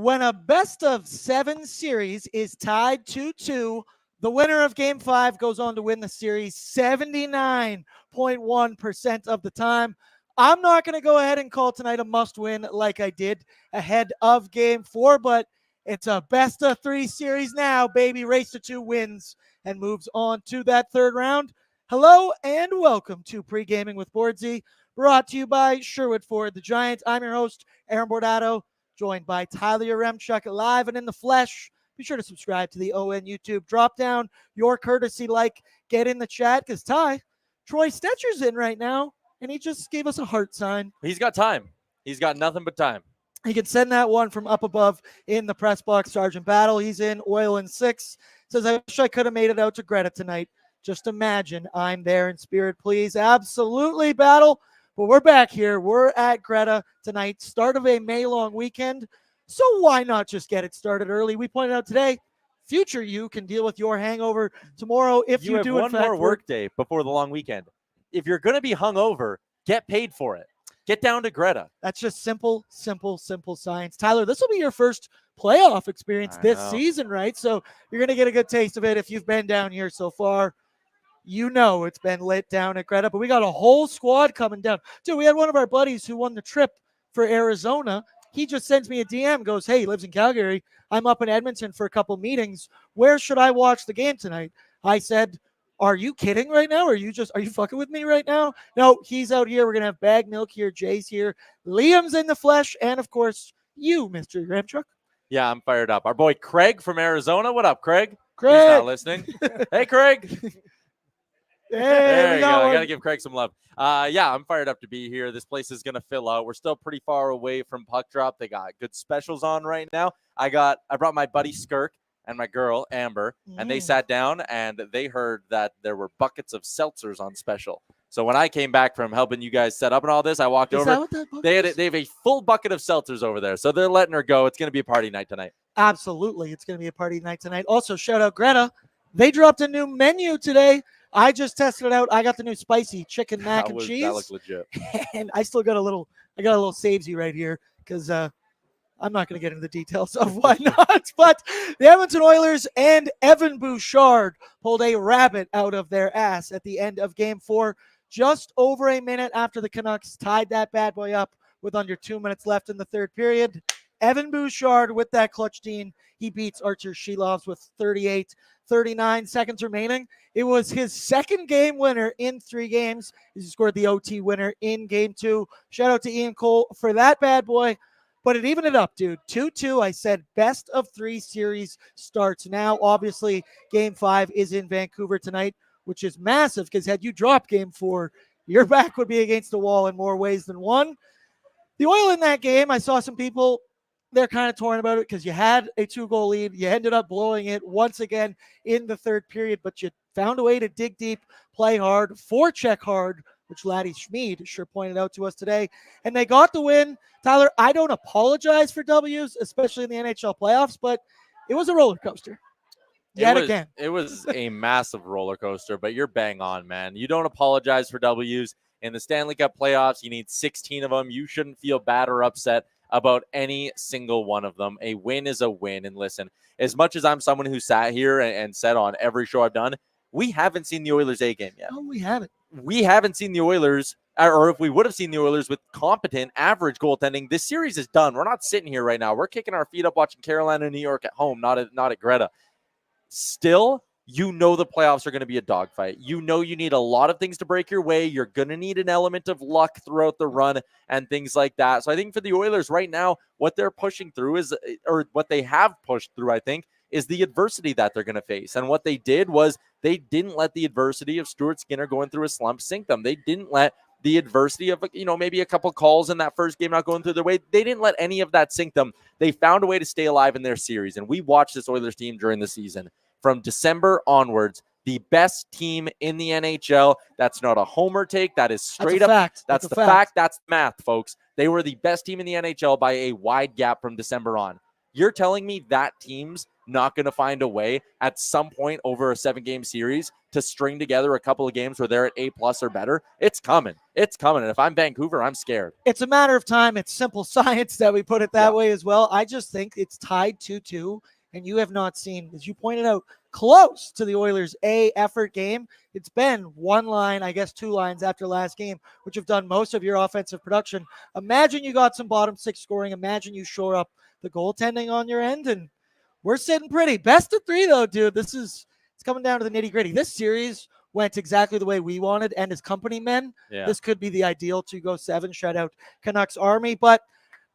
When a best-of-7 series is tied 2-2, the winner of Game 5 goes on to win the series 79.1% of the time. I'm not going to go ahead and call tonight a must-win like I did ahead of Game 4, but it's a best-of-3 series now, baby. Race to 2 wins and moves on to that third round. Hello and welcome to Pre-Gaming with Bordsy, brought to you by Sherwood Ford the Giants. I'm your host, Aaron Bordato, joined by Tyler Yaremchuk, live and in the flesh. Be sure to subscribe to the ON YouTube. Drop down your courtesy like, get in the chat, because Troy Stetcher's in right now, and he just gave us a heart sign. He's got time. He's got nothing but time. He can send that one from up above in the press box. Sergeant Battle, he's in. Oil in 6. Says, I wish I could have made it out to Greta tonight. Just imagine I'm there in spirit, please. Absolutely, Battle. But we're back here. We're at Greta tonight, start of a May-long weekend. So why not just get it started early? We pointed out today, future you can deal with your hangover tomorrow if you have do, one in fact, more work day before the long weekend. If you're going to be hungover, get paid for it. Get down to Greta. That's just simple science. Tyler, this will be your first playoff experience this season, right? So you're going to get a good taste of it if you've been down here so far. You know it's been lit down at Greta, but we got a whole squad coming down. Dude, we had one of our buddies who won the trip for Arizona. He just sends me a DM, goes, hey, he lives in Calgary. I'm up in Edmonton for a couple meetings. Where should I watch the game tonight? I said, are you kidding right now? Are you fucking with me right now? No, he's out here. We're going to have Bag Milk here. Jay's here. Liam's in the flesh. And, of course, you, Mr. Yaremchuk. Yeah, I'm fired up. Our boy Craig from Arizona. What up, Craig? Craig. He's not listening. Hey, Craig. Hey, there you go. I got to give Craig some love. Yeah, I'm fired up to be here. This place is going to fill out. We're still pretty far away from puck drop. They got good specials on right now. I brought my buddy Skirk and my girl Amber, and they sat down and they heard that there were buckets of seltzers on special. So when I came back from helping you guys set up and all this, I walked over. They have a full bucket of seltzers over there. So they're letting her go. It's going to be a party night tonight. Absolutely. It's going to be a party night tonight. Also, shout out Greta. They dropped a new menu today. I just tested it out. I got the new spicy chicken mac and cheese. That looks legit. And I still got a little savesy right here because I'm not going to get into the details of why not. But the Edmonton Oilers and Evan Bouchard pulled a rabbit out of their ass at the end of Game 4, just over a minute after the Canucks tied that bad boy up with under 2 minutes left in the third period. Evan Bouchard with that clutch team. He beats Archer Shilovs with 39 seconds remaining. It was his second game winner in 3 games. He scored the OT winner in Game 2. Shout out to Ian Cole for that bad boy. But it evened it up, dude. 2-2. I said best of 3 series starts now. Obviously, Game 5 is in Vancouver tonight, which is massive because had you dropped Game 4, your back would be against the wall in more ways than one. The Oil in that game, I saw some people, they're kind of torn about it because you had a 2-goal lead. You ended up blowing it once again in the third period, but you found a way to dig deep, play hard, forecheck hard, which Laddie Schmid sure pointed out to us today. And they got the win. Tyler, I don't apologize for W's, especially in the NHL playoffs, but it was a roller coaster. Again. It was a massive roller coaster, but you're bang on, man. You don't apologize for W's. In the Stanley Cup playoffs, you need 16 of them. You shouldn't feel bad or upset about any single one of them. A win is a win. And listen, as much as I'm someone who sat here and said on every show I've done, we haven't seen the Oilers A game yet. No, we haven't. We haven't seen the Oilers, or if we would have seen the Oilers with competent, average goaltending, this series is done. We're not sitting here right now. We're kicking our feet up watching Carolina and New York at home, not at Greta. Still, you know the playoffs are going to be a dogfight. You know you need a lot of things to break your way. You're going to need an element of luck throughout the run and things like that. So I think for the Oilers right now, what they're pushing through is, or what they have pushed through, I think, is the adversity that they're going to face. And what they did was they didn't let the adversity of Stuart Skinner going through a slump sink them. They didn't let the adversity of, maybe a couple calls in that first game not going through their way. They didn't let any of that sink them. They found a way to stay alive in their series. And we watched this Oilers team during the season. From December onwards, the best team in the NHL. That's not a homer take. That is straight up. Fact. That's the fact. That's math, folks. They were the best team in the NHL by a wide gap from December on. You're telling me that team's not going to find a way at some point over a 7-game series to string together a couple of games where they're at A+ or better? It's coming. It's coming. And if I'm Vancouver, I'm scared. It's a matter of time. It's simple science that we put it that way as well. I just think it's tied 2-2, and you have not seen, as you pointed out, close to the Oilers' A effort game. It's been one line, I guess 2 lines after last game, which have done most of your offensive production. Imagine you got some bottom 6 scoring. Imagine you shore up the goaltending on your end, and we're sitting pretty. Best of 3, though, dude. It's coming down to the nitty-gritty. This series went exactly the way we wanted, and as company men, this could be the ideal 2-7 shutout Canucks Army. But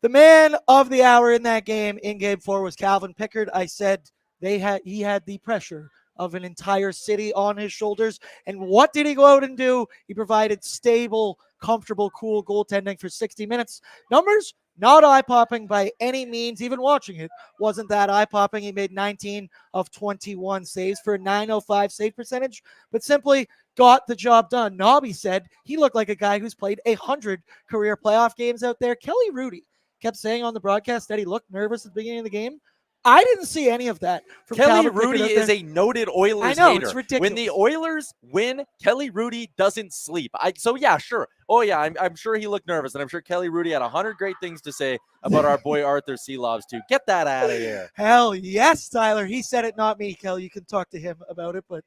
the man of the hour in that game, in Game 4, was Calvin Pickard. I said he had the pressure of an entire city on his shoulders. And what did he go out and do? He provided stable, comfortable, cool goaltending for 60 minutes. Numbers not eye-popping by any means. Even watching it wasn't that eye-popping. He made 19 of 21 saves for a .905 save percentage, but simply got the job done. Nobby said he looked like a guy who's played 100 career playoff games out there. Kelly Rudy kept saying on the broadcast that he looked nervous at the beginning of the game. I didn't see any of that from Kelly Calvin Rudy is a noted Oilers I know, hater. it's ridiculous. When the Oilers win, Kelly Rudy doesn't sleep. So yeah, sure. Oh yeah, I'm sure he looked nervous, and I'm sure Kelly Rudy had 100 great things to say about our boy Arthur Seelobs too. Get that out of here. Hell yes, Tyler. He said it, not me, Kelly. You can talk to him about it, but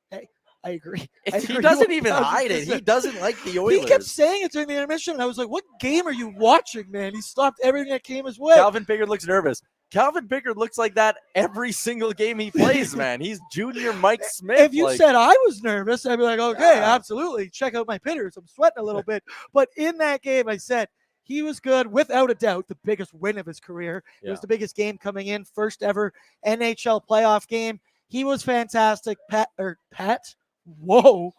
hey, I agree. He doesn't even hide it. He doesn't like the Oilers. He kept saying it during the intermission, and I was like, what game are you watching, man? He stopped everything that came his way. Calvin Pickard looks nervous. Calvin Pickard looks like that every single game he plays, man. He's junior Mike Smith. If you said I was nervous, I'd be like, okay, absolutely. Check out my pitters. I'm sweating a little bit. But in that game, I said he was good, without a doubt, the biggest win of his career. It was the biggest game coming in, first ever NHL playoff game. He was fantastic. Pat? Whoa.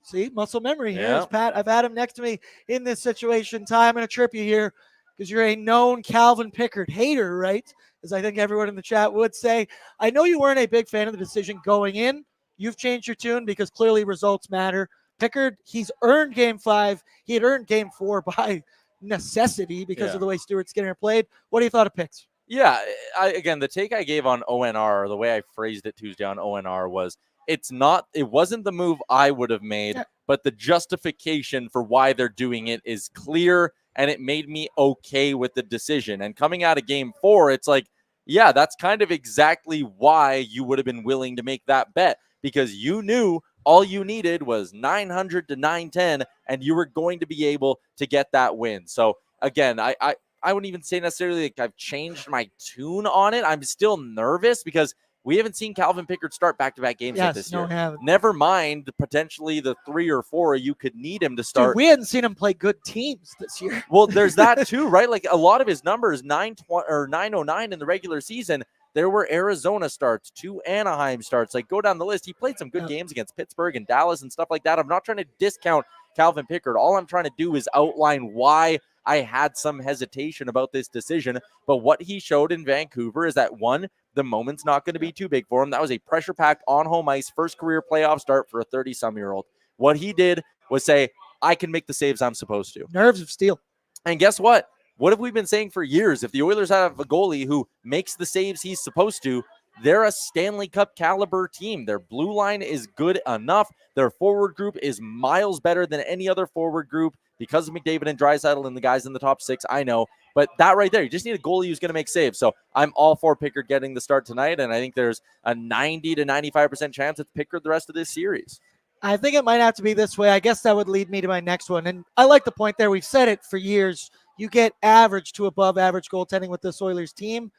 See, muscle memory here. It's Pat. I've had him next to me in this situation. Ty, I'm going to trip you here because you're a known Calvin Pickard hater, right? As I think everyone in the chat would say. I know you weren't a big fan of the decision going in. You've changed your tune because clearly results matter. Pickard, he's earned Game 5. He had earned Game 4 by necessity because of the way Stuart Skinner played. What do you thought of picks? Yeah, again, the take I gave on ONR, or the way I phrased it Tuesday on ONR was, it wasn't the move I would have made, but the justification for why they're doing it is clear, and it made me okay with the decision. And coming out of Game 4, it's like, yeah, that's kind of exactly why you would have been willing to make that bet, because you knew all you needed was 900 to 910, and you were going to be able to get that win. So again, I wouldn't even say necessarily like I've changed my tune on it. I'm still nervous because we haven't seen Calvin Pickard start back-to-back games yet this year. Never mind potentially the 3 or 4 you could need him to start. Dude, we hadn't seen him play good teams this year. Well, there's that too, right? Like a lot of his numbers, 909 in the regular season, there were Arizona starts, 2 Anaheim starts. Like, go down the list. He played some good games against Pittsburgh and Dallas and stuff like that. I'm not trying to discount Calvin Pickard. All I'm trying to do is outline why I had some hesitation about this decision. But what he showed in Vancouver is that, one, the moment's not going to be too big for him. That was a pressure-packed on-home ice first career playoff start for a 30-some-year-old. What he did was say, I can make the saves I'm supposed to. Nerves of steel. And guess what? What have we been saying for years? If the Oilers have a goalie who makes the saves he's supposed to, they're a Stanley Cup caliber team. Their blue line is good enough. Their forward group is miles better than any other forward group because of McDavid and Draisaitl and the guys in the top 6. I know. But that right there, you just need a goalie who's going to make saves. So I'm all for Pickard getting the start tonight, and I think there's a 90 to 95% chance it's Pickard the rest of this series. I think it might have to be this way. I guess that would lead me to my next one. And I like the point there. We've said it for years. You get average to above average goaltending with this Oilers team.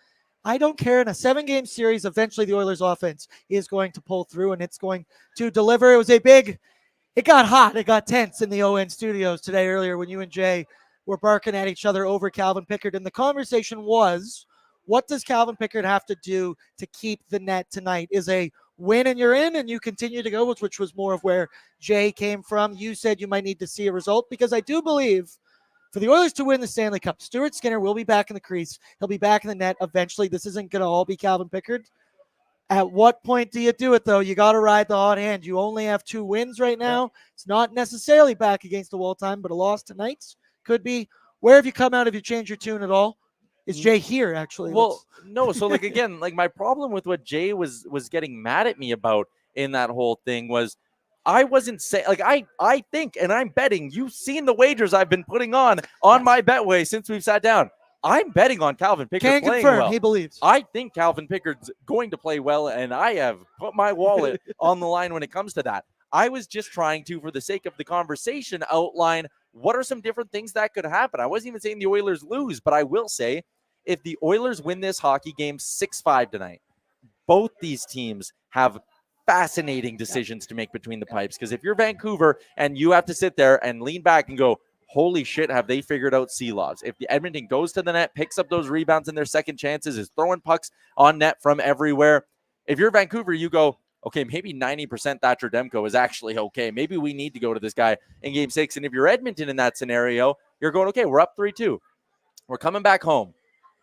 I don't care. In a 7-game series, eventually the Oilers offense is going to pull through, and it's going to deliver. It got hot. It got tense in the ON studios today earlier when you and Jay were barking at each other over Calvin Pickard. And the conversation was, what does Calvin Pickard have to do to keep the net tonight? Is a win and you're in and you continue to go, which was more of where Jay came from. You said you might need to see a result, because I do believe for the Oilers to win the Stanley Cup, Stuart Skinner will be back in the crease. He'll be back in the net eventually. This isn't going to all be Calvin Pickard. At what point do you do it, though? You got to ride the hot hand. You only have 2 wins right now. It's not necessarily back against the wall time, but a loss tonight could be. Where have you come out? Have you changed your tune at all? Is Jay here, actually? Well, no. So, like, again, like, my problem with what Jay was getting mad at me about in that whole thing was I wasn't saying, like, I think, and I'm betting, you've seen the wagers I've been putting on my Betway since we've sat down. I'm betting on Calvin Pickard Can playing confirm, well. he believes. I think Calvin Pickard's going to play well, and I have put my wallet on the line when it comes to that. I was just trying to, for the sake of the conversation, outline what are some different things that could happen. I wasn't even saying the Oilers lose, but I will say, if the Oilers win this hockey game 6-5 tonight, both these teams have fascinating decisions to make between the pipes. Because if you're Vancouver and you have to sit there and lean back and go, holy shit, have they figured out Seelovs? If the Edmonton goes to the net, picks up those rebounds in their second chances, is throwing pucks on net from everywhere. If you're Vancouver, you go, okay, maybe 90% Thatcher Demko is actually okay. Maybe we need to go to this guy in game 6. And if you're Edmonton in that scenario, you're going, okay, we're up 3-2. We're coming back home.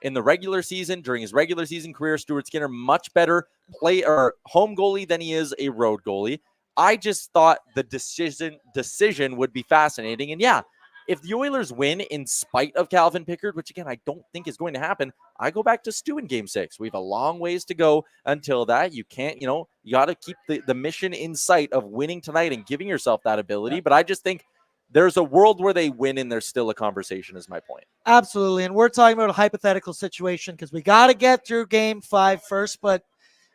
In the regular season, during his regular season career, Stuart Skinner, much better home goalie than he is a road goalie. I just thought the decision would be fascinating. And yeah, if the Oilers win in spite of Calvin Pickard, which again, I don't think is going to happen, I go back to Stu in game 6. We have a long ways to go until that. You can't, you got to keep the mission in sight of winning tonight and giving yourself that ability. But I just think there's a world where they win and there's still a conversation, is my point. Absolutely. And we're talking about a hypothetical situation because we got to get through game 5 first, but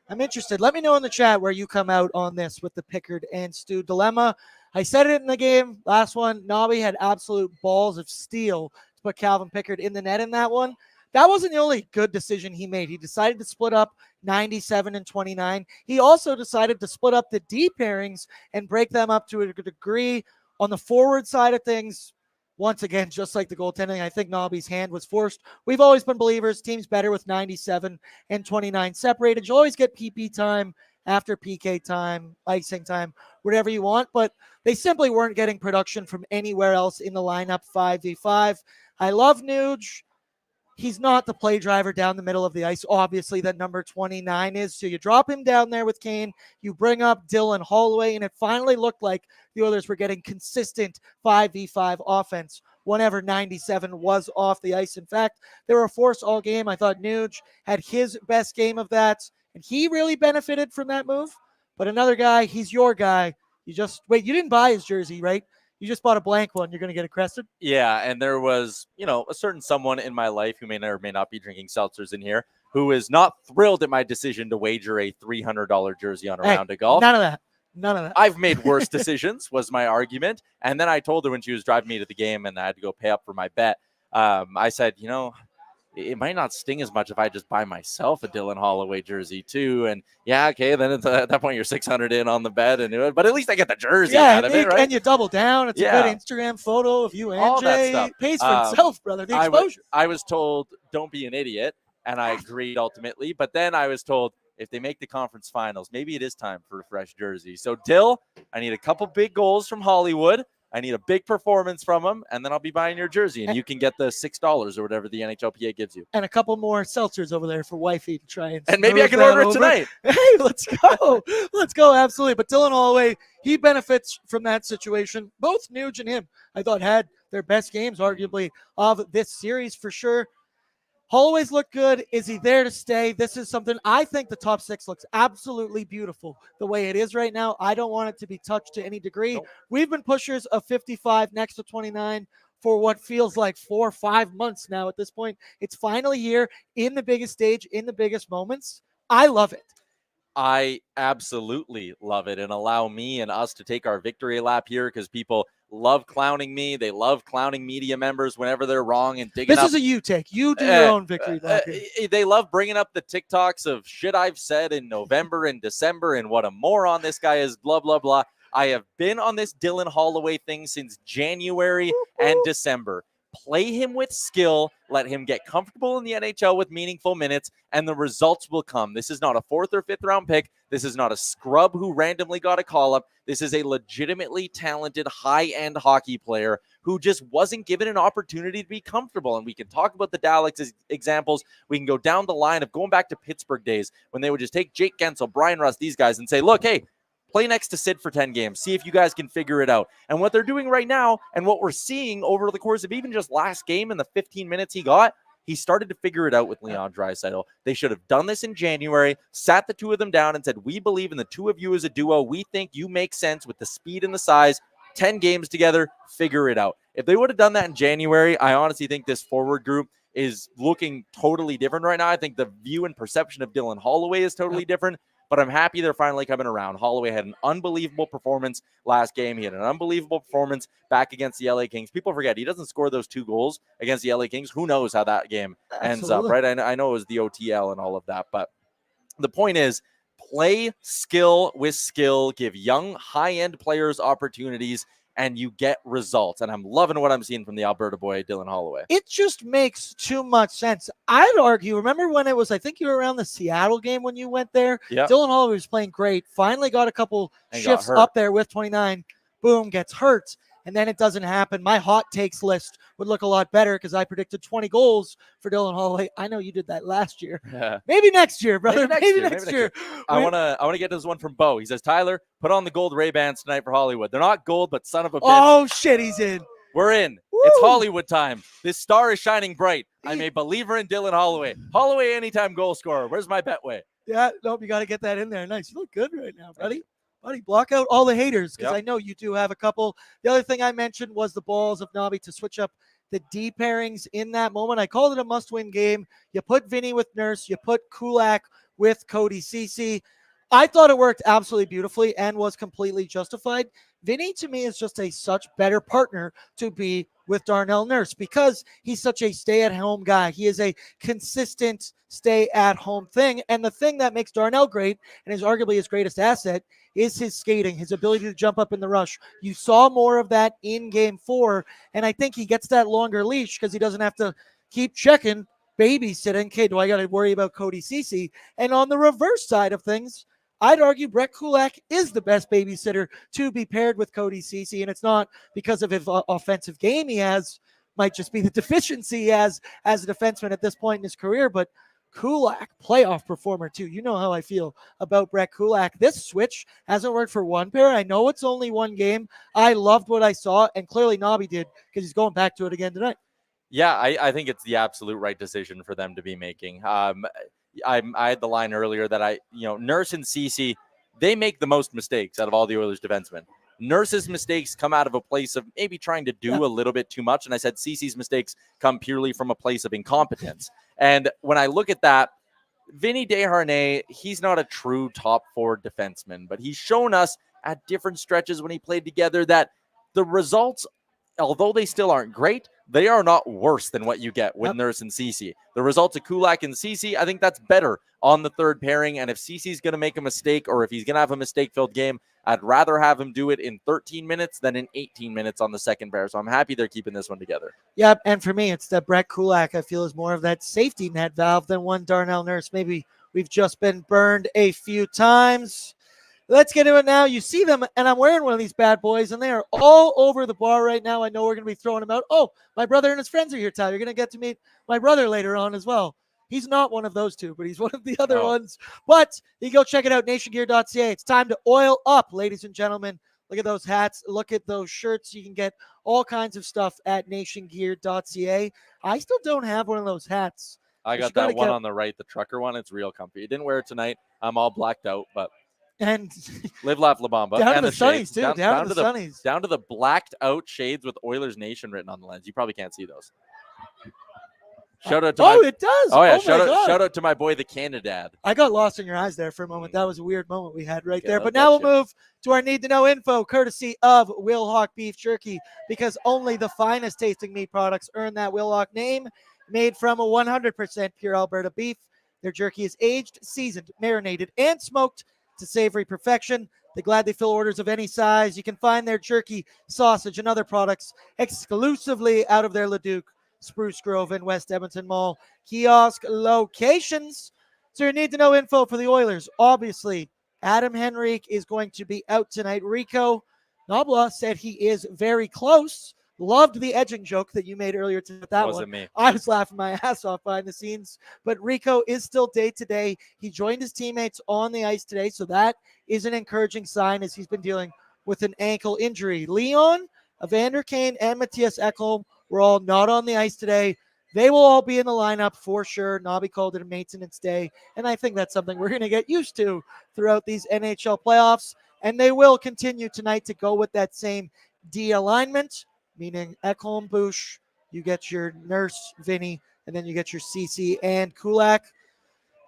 I'm interested. Let me know in the chat where you come out on this with the Pickard and Stu dilemma. I said it in the game. Last one, Nobby had absolute balls of steel to put Calvin Pickard in the net in that one. That wasn't the only good decision he made. He decided to split up 97 and 29. He also decided to split up the D pairings and break them up to a degree. On the forward side of things, once again, just like the goaltending, I think Nobby's hand was forced. We've always been believers. Teams better with 97 and 29 separated. You'll always get PP time after PK time, icing time, whatever you want. But they simply weren't getting production from anywhere else in the lineup 5v5. I love Nuge. He's not the play driver down the middle of the ice, obviously, that number 29 is. So you drop him down there with Kane, you bring up Dylan Holloway, and it finally looked like the Oilers were getting consistent 5v5 offense whenever 97 was off the ice. In fact, they were forced all game. I thought Nuge had his best game of that, and he really benefited from that move. But another guy, he's your guy. You didn't buy his jersey, right? You just bought a blank one. You're going to get it crested? Yeah, and there was, a certain someone in my life who may or may not be drinking seltzers in here who is not thrilled at my decision to wager a $300 jersey on a round of golf. None of that. I've made worse decisions, was my argument. And then I told her when she was driving me to the game and I had to go pay up for my bet, I said, it might not sting as much if I just buy myself a Dylan Holloway jersey too. And yeah, okay, then at that point you're 600 in on the bet, but at least I get the jersey out of it, right? And you double down. It's a good Instagram photo of you and all Jay. that stuff. Pays for itself, brother. The exposure. I was told, don't be an idiot, and I agreed ultimately. But then I was told, if they make the conference finals, maybe it is time for a fresh jersey. So Dill, I need a couple big goals from Hollywood. I need a big performance from them, and then I'll be buying your jersey, and you can get the $6 or whatever the NHLPA gives you. And a couple more seltzers over there for wifey to try and maybe I can order it tonight. Hey, let's go. Let's go, absolutely. But Dylan Holloway, he benefits from that situation. Both Nuge and him, I thought, had their best games, arguably, of this series for sure. Holloway's look good. Is he there to stay? This is something I think the top 6 looks absolutely beautiful the way it is right now. I don't want it to be touched to any degree. Nope. We've been pushers of 55 next to 29 for what feels like 4 or 5 months now at this point. It's finally here in the biggest stage, in the biggest moments. I love it. I absolutely love it, and allow me and us to take our victory lap here because people love clowning me. They love clowning media members whenever they're wrong and digging This is a you take. You do your own victory lap here. They love bringing up the TikToks of shit I've said in November and December and what a moron this guy is, blah, blah, blah. I have been on this Dylan Holloway thing since January and December. Play him with skill, let him get comfortable in the NHL with meaningful minutes, and the results will come. This is not a 4th or 5th round pick. This is not a scrub who randomly got a call-up. This is a legitimately talented, high-end hockey player who just wasn't given an opportunity to be comfortable. And we can talk about the Daleks examples. We can go down the line of going back to Pittsburgh days when they would just take Jake Gensel, Brian Rust, these guys, and say, look, hey, play next to Sid for 10 games. See if you guys can figure it out. And what they're doing right now and what we're seeing over the course of even just last game and the 15 minutes he got, He started to figure it out with Leon Draisaitl. They should have done this in January, sat the two of them down and said, we believe in the two of you as a duo. We think you make sense with the speed and the size. 10 games together, figure it out. If they would have done that in January, I honestly think this forward group is looking totally different right now. I think the view and perception of Dylan Holloway is totally different. But I'm happy they're finally coming around. Holloway had an unbelievable performance last game. He had an unbelievable performance back against the LA Kings. People forget he doesn't score those 2 goals against the LA Kings. Who knows how that game ends up, right? I know it was the OTL and all of that. But the point is, play skill with skill. Give young, high-end players opportunities, and you get results. And I'm loving what I'm seeing from the Alberta boy, Dylan Holloway. It just makes too much sense. I'd argue, remember when it was, I think you were around the Seattle game when you went there? Yep. Dylan Holloway was playing great. Finally got a couple shifts up there with 29. Boom, gets hurt. And then it doesn't happen. My hot takes list would look a lot better because I predicted 20 goals for Dylan Holloway. I know you did that last year. Yeah. Maybe next year, brother. Maybe next year. I want to get this one from Bo. He says, Tyler, put on the gold Ray-Bans tonight for Hollywood. They're not gold, but son of a bitch. Oh, shit, he's in. We're in. Woo! It's Hollywood time. This star is shining bright. I'm a believer in Dylan Holloway. Holloway anytime goal scorer. Where's my Betway? Yeah, nope, you got to get that in there. Nice. You look good right now, buddy. Buddy, block out all the haters because I know you do have a couple. The other thing I mentioned was the balls of Nobby to switch up the D pairings in that moment. I called it a must-win game. You put Vinny with Nurse. You put Kulak with Cody Ceci. I thought it worked absolutely beautifully and was completely justified. Vinny, to me, is just a such better partner to be with Darnell Nurse because he's such a stay-at-home guy. He is a consistent stay-at-home thing. And the thing that makes Darnell great and is arguably his greatest asset is his skating, his ability to jump up in the rush. You saw more of that in Game 4, and I think he gets that longer leash because he doesn't have to keep checking, babysitting. Okay, do I got to worry about Cody Ceci? And on the reverse side of things, I'd argue Brett Kulak is the best babysitter to be paired with Cody Ceci, and it's not because of his offensive game he has, might just be the deficiency he has as a defenseman at this point in his career, but Kulak, playoff performer too. You know how I feel about Brett Kulak. This switch hasn't worked for one pair. I know it's only one game. I loved what I saw, and clearly Nobby did because he's going back to it again tonight. Yeah, I think it's the absolute right decision for them to be making. I had the line earlier that Nurse and Ceci, they make the most mistakes out of all the Oilers defensemen. Nurse's mistakes come out of a place of maybe trying to do a little bit too much. And I said Ceci's mistakes come purely from a place of incompetence. And when I look at that, Vinny Desharnais, he's not a true top 4 defenseman, but he's shown us at different stretches when he played together that the results, although they still aren't great, they are not worse than what you get with Nurse and Ceci. The results of Kulak and Ceci, I think that's better on the third pairing. And if Ceci's going to make a mistake or if he's going to have a mistake-filled game, I'd rather have him do it in 13 minutes than in 18 minutes on the second pair. So I'm happy they're keeping this one together. Yeah, and for me, it's that Brett Kulak, I feel, is more of that safety net valve than one Darnell Nurse. Maybe we've just been burned a few times. Let's get into it now. You see them, and I'm wearing one of these bad boys, and they are all over the bar right now. I know we're going to be throwing them out. Oh, my brother and his friends are here, Tyler. You're going to get to meet my brother later on as well. He's not one of those two, but he's one of the other ones. But you go check it out, nationgear.ca. It's time to oil up, ladies and gentlemen. Look at those hats. Look at those shirts. You can get all kinds of stuff at nationgear.ca. I still don't have one of those hats. I got that one on the right, the trucker one. It's real comfy. I didn't wear it tonight. I'm all blacked out, but and live, laugh, La Bamba. Down and to the sunnies, too. Down to the sunnies. Down to the blacked out shades with Oilersnation written on the lens. You probably can't see those. Shout out to it does. Oh, yeah. Shout out to my boy, the Canadad. I got lost in your eyes there for a moment. That was a weird moment we had right there. But now we'll move to our need to know info, courtesy of Wilhauk Beef Jerky, because only the finest tasting meat products earn that Wilhauk name. Made from a 100% pure Alberta beef. Their jerky is aged, seasoned, marinated, and smoked to savory perfection. They gladly fill orders of any size. You can find their jerky, sausage, and other products exclusively out of their Leduc, Spruce Grove, and West Edmonton Mall kiosk locations. So you need to know info for the Oilers. Obviously, Adam Henrique is going to be out tonight. Rico Nobla said he is very close. Loved the edging joke that you made earlier to that one. Wasn't me. I was laughing my ass off behind the scenes. But Rico is still day-to-day. He joined his teammates on the ice today, so that is an encouraging sign as he's been dealing with an ankle injury. Leon, Evander Kane, and Matthias Ekholm were all not on the ice today. They will all be in the lineup for sure. Nobby called it a maintenance day, and I think that's something we're going to get used to throughout these NHL playoffs, and they will continue tonight to go with that same D alignment, meaning Ekholm, Bush, you get your Nurse, Vinny, and then you get your CC and Kulak.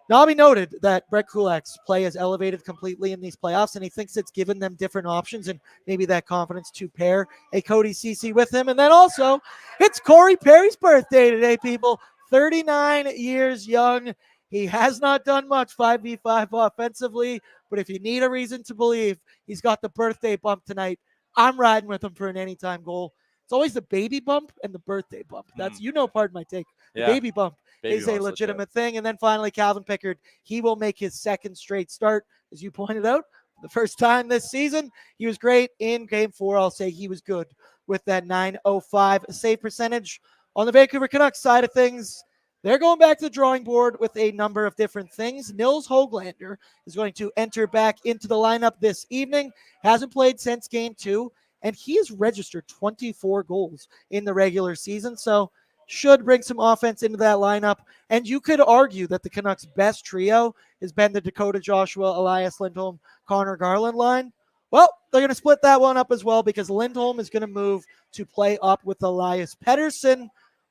Nobby noted that Brett Kulak's play has elevated completely in these playoffs, and he thinks it's given them different options and maybe that confidence to pair a Cody Ceci with him. And then also, it's Corey Perry's birthday today, people. 39 years young. He has not done much 5v5 offensively, but if you need a reason to believe he's got the birthday bump tonight, I'm riding with him for an anytime goal. It's always the baby bump and the birthday bump. That's, pardon my take. The baby bump is a legitimate thing. And then finally, Calvin Pickard, he will make his second straight start, as you pointed out, the first time this season. He was great in Game 4. I'll say he was good with that .905 save percentage. On the Vancouver Canucks side of things, they're going back to the drawing board with a number of different things. Nils Höglander is going to enter back into the lineup this evening. Hasn't played since Game 2, and he has registered 24 goals in the regular season. So should bring some offense into that lineup. And you could argue that the Canucks' best trio has been the Dakota Joshua, Elias Lindholm, Connor Garland line. Well, they're going to split that one up as well because Lindholm is going to move to play up with Elias Pettersson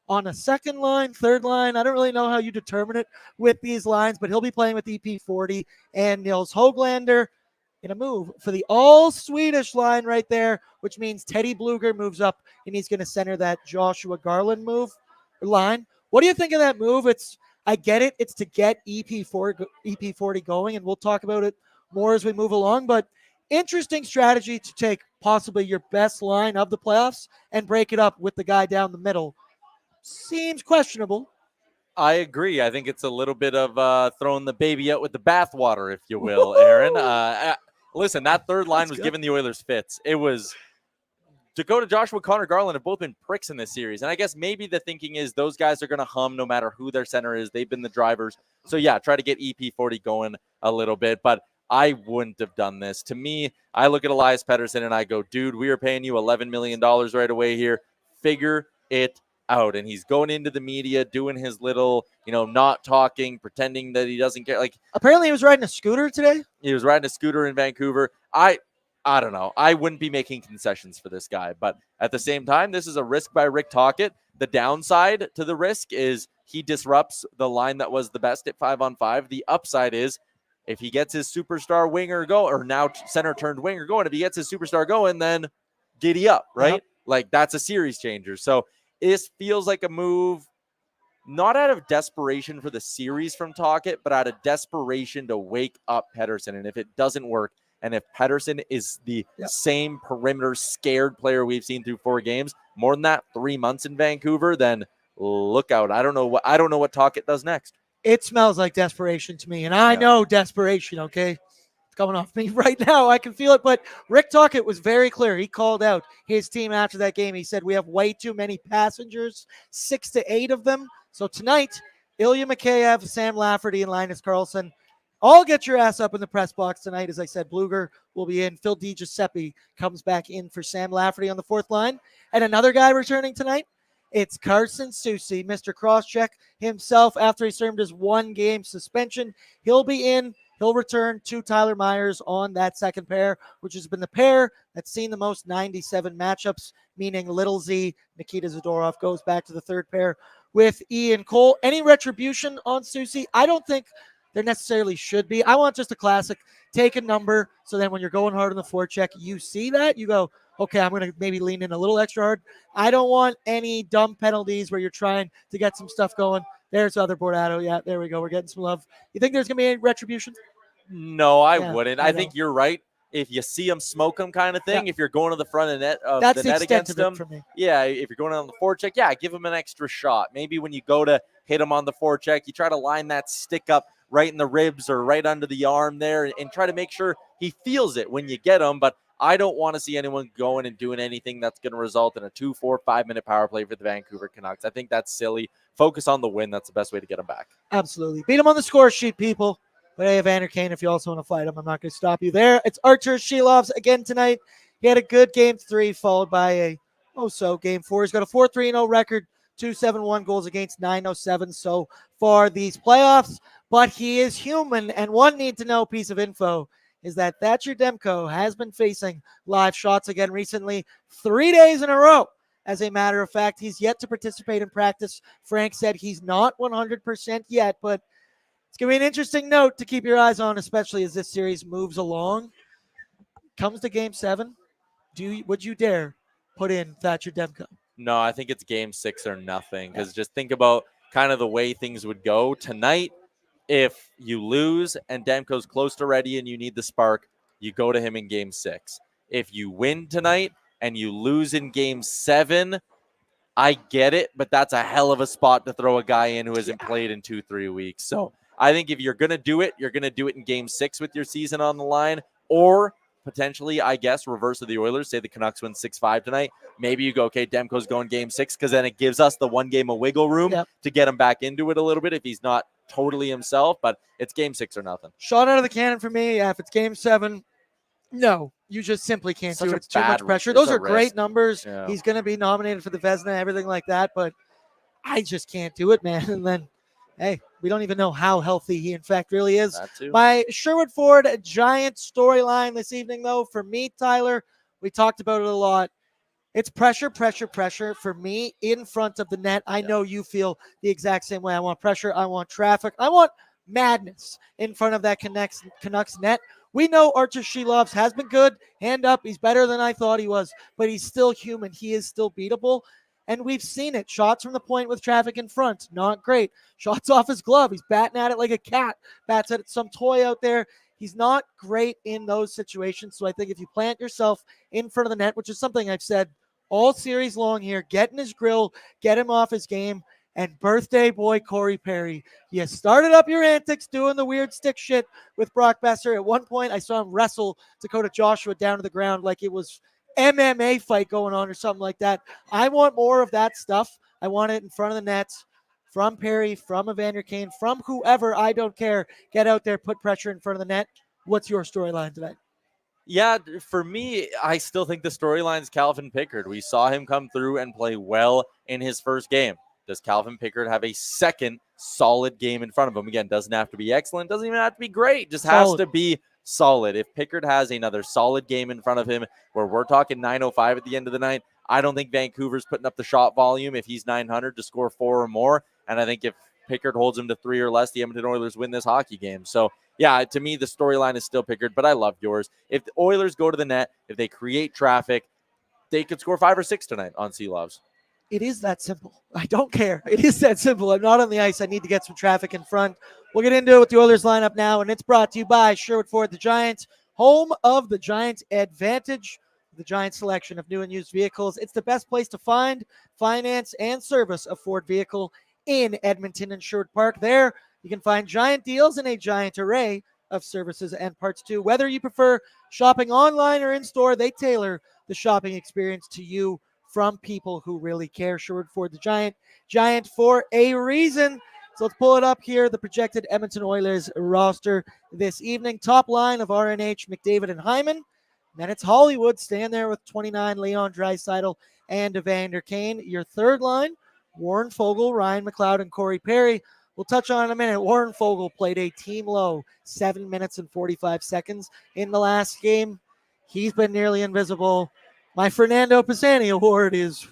on a second line, third line. I don't really know how you determine it with these lines, but he'll be playing with EP40 and Nils Höglander in a move for the all-Swedish line right there, which means Teddy Bluger moves up, and he's going to center that Joshua Garland line. What do you think of that move? I get it. It's to get EP40 going, and we'll talk about it more as we move along, but interesting strategy to take possibly your best line of the playoffs and break it up with the guy down the middle. Seems questionable. I agree. I think it's a little bit of throwing the baby out with the bathwater, if you will, Aaron. Listen, that third line was giving the Oilers fits. It was Dakota Joshua, Connor Garland have both been pricks in this series. And I guess maybe the thinking is those guys are going to hum no matter who their center is. They've been the drivers. So, yeah, try to get EP40 going a little bit. But I wouldn't have done this. To me, I look at Elias Pettersson and I go, dude, we are paying you $11 million right away here. Figure it out. And he's going into the media doing his little, not talking, pretending that he doesn't care. Like, apparently he was riding a scooter today. He was riding a scooter in Vancouver. I don't know. I wouldn't be making concessions for this guy. But at the same time, this is a risk by Rick Tocchet. The downside to the risk is he disrupts the line that was the best at 5-on-5. The upside is if he gets his superstar winger or now center turned winger going, if he gets his superstar going, then giddy up, right? Yep. Like, that's a series changer. So this feels like a move not out of desperation for the series from Tocchet, but out of desperation to wake up Pettersson. And if it doesn't work, and if Pettersson is the same perimeter scared player we've seen through 4 games, more than that, 3 months in Vancouver, then look out. I don't know what Tocchet does next. It smells like desperation to me, and I know desperation, okay? It's coming off me right now. I can feel it, but Rick Tocchet was very clear. He called out his team after that game. He said, we have way too many passengers, 6 to 8 of them. So tonight, Ilya Mikheyev, Sam Lafferty, and Linus Karlsson, all get your ass up in the press box tonight. As I said, Bluger will be in. Phil DiGiuseppe comes back in for Sam Lafferty on the 4th line. And another guy returning tonight, it's Carson Soucy, Mr. Crosscheck himself after he served his 1-game suspension. He'll be in. He'll return to Tyler Myers on that second pair, which has been the pair that's seen the most 97 matchups, meaning Little Z, Nikita Zadorov goes back to the third pair with Ian Cole. Any retribution on Soucy? I don't think there necessarily should be. I want just a classic. Take a number, so then when you're going hard on the forecheck, you see that, you go, okay, I'm going to maybe lean in a little extra hard. I don't want any dumb penalties where you're trying to get some stuff going. There's other Bordato. Yeah, there we go. We're getting some love. You think there's going to be any retribution? No, I wouldn't. I think you're right. If you see him, smoke him kind of thing. If you're going to the front of the net against him. For me. Yeah, if you're going on the forecheck, give him an extra shot. Maybe when you go to hit him on the forecheck, you try to line that stick up right in the ribs or right under the arm there and try to make sure he feels it when you get him. But I don't want to see anyone going and doing anything that's going to result in a 2, 4, 5-minute power play for the Vancouver Canucks. I think that's silly. Focus on the win. That's the best way to get them back. Absolutely. Beat him on the score sheet, people. But hey, Evander Kane, if you also want to fight him, I'm not going to stop you there. It's Artur Shilovs again tonight. He had a good Game 3 followed by a Game 4. He's got a 4-3-0 record, .271 goals against, .907 so far these playoffs. But he is human, and one need-to-know piece of info is that Thatcher Demko has been facing live shots again recently, 3 days in a row. As a matter of fact, he's yet to participate in practice. Frank said he's not 100% yet, but it's going to be an interesting note to keep your eyes on, especially as this series moves along. Comes to Game 7, would you dare put in Thatcher Demko? No, I think it's game 6 or nothing, because just think about kind of the way things would go tonight. If you lose and Demko's close to ready and you need the spark, you go to him in game 6. If you win tonight and you lose in game 7, I get it, but that's a hell of a spot to throw a guy in who hasn't played in 2-3 weeks. So I think if you're going to do it, you're going to do it in game 6 with your season on the line, or potentially, I guess, reverse of the Oilers. Say the Canucks win 6-5 tonight. Maybe you go, okay, Demko's going game 6, because then it gives us the one game of wiggle room to get him back into it a little bit if he's not totally himself, but it's game 6 or nothing. Shot out of the cannon for me. Yeah, if it's game 7, no, you just simply can't do it. It's too much pressure. Those are great numbers. Yeah. He's going to be nominated for the Vezina, everything like that, but I just can't do it, man. And then, hey, we don't even know how healthy he in fact really is. My Sherwood Ford Giant storyline this evening, though, for me, Tyler, we talked about it a lot. It's pressure, pressure, pressure for me in front of the net. I know you feel the exact same way. I want pressure. I want traffic. I want madness in front of that Canucks net. We know Archer Shelovs has been good. Hand up. He's better than I thought he was, but he's still human. He is still beatable. And we've seen it. Shots from the point with traffic in front. Not great. Shots off his glove. He's batting at it like a cat. Bats at some toy out there. He's not great in those situations. So I think if you plant yourself in front of the net, which is something I've said all series long here, get in his grill, get him off his game, and birthday boy Corey Perry. You started up your antics doing the weird stick shit with Brock Besser. At one point, I saw him wrestle Dakota Joshua down to the ground like it was MMA fight going on or something like that. I want more of that stuff. I want it in front of the nets, from Perry, from Evander Kane, from whoever. I don't care. Get out there, put pressure in front of the net. What's your storyline today? Yeah, for me, I still think the storyline is Calvin Pickard. We saw him come through and play well in his first game. Does Calvin Pickard have a second solid game in front of him? Again, doesn't have to be excellent, doesn't even have to be great, just has to be solid. If Pickard has another solid game in front of him where we're talking 905 at the end of the night, I don't think Vancouver's putting up the shot volume if he's 900 to score 4 or more. And I think if Pickard holds him to 3 or less, the Edmonton Oilers win this hockey game. So, yeah, to me, the storyline is still Pickard, but I love yours. If the Oilers go to the net, if they create traffic, they could score 5 or 6 tonight on Shelovs. It is that simple. I don't care. It is that simple. I'm not on the ice. I need to get some traffic in front. We'll get into it with the Oilers lineup now, and it's brought to you by Sherwood Ford, the Giants, home of the Giants Advantage, the Giants selection of new and used vehicles. It's the best place to find, finance, and service a Ford vehicle in Edmonton and Sherwood Park. There, you can find giant deals and a giant array of services and parts too. Whether you prefer shopping online or in-store, they tailor the shopping experience to you from people who really care. Sherwood Ford, the Giant for a reason. So let's pull it up here. The projected Edmonton Oilers roster this evening. Top line of RNH, McDavid, and Hyman. Then it's Hollywood, staying there with 29, Leon Draisaitl and Evander Kane. Your third line, Warren Fogle, Ryan McLeod, and Corey Perry. We'll touch on in a minute. Warren Fogle played a team low 7 minutes and 45 seconds in the last game. He's been nearly invisible. My Fernando Pisani award is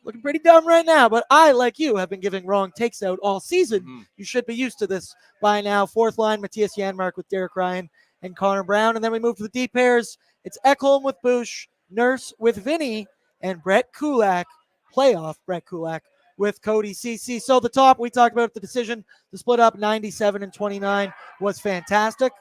looking pretty dumb right now, but I, like you, have been giving wrong takes out all season. You should be used to this by now. Fourth line, Matthias Janmark with Derek Ryan and Connor Brown. And then we move to the deep pairs. It's Ekholm with Bouch, Nurse with Vinny, and Brett Kulak, playoff Brett Kulak, with Cody Ceci. So the top, we talked about the decision to split up 97 and 29 was fantastic.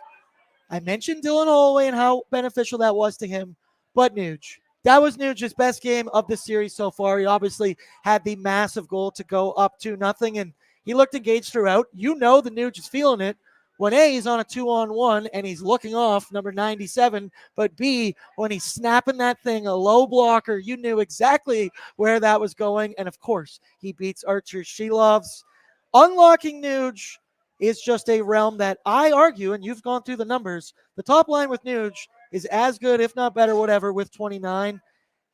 I mentioned Dylan Holloway and how beneficial that was to him. But Nuge, that was Nuge's best game of the series so far. He obviously had the massive goal to go up 2-0, and he looked engaged throughout. You know the Nuge is feeling it when A, he's on a 2-on-1 and he's looking off number 97, but B, when he's snapping that thing, a low blocker, you knew exactly where that was going. And of course, he beats Archer Shelovs. Unlocking Nuge is just a realm that I argue, and you've gone through the numbers, the top line with Nuge is as good, if not better, whatever, with 29.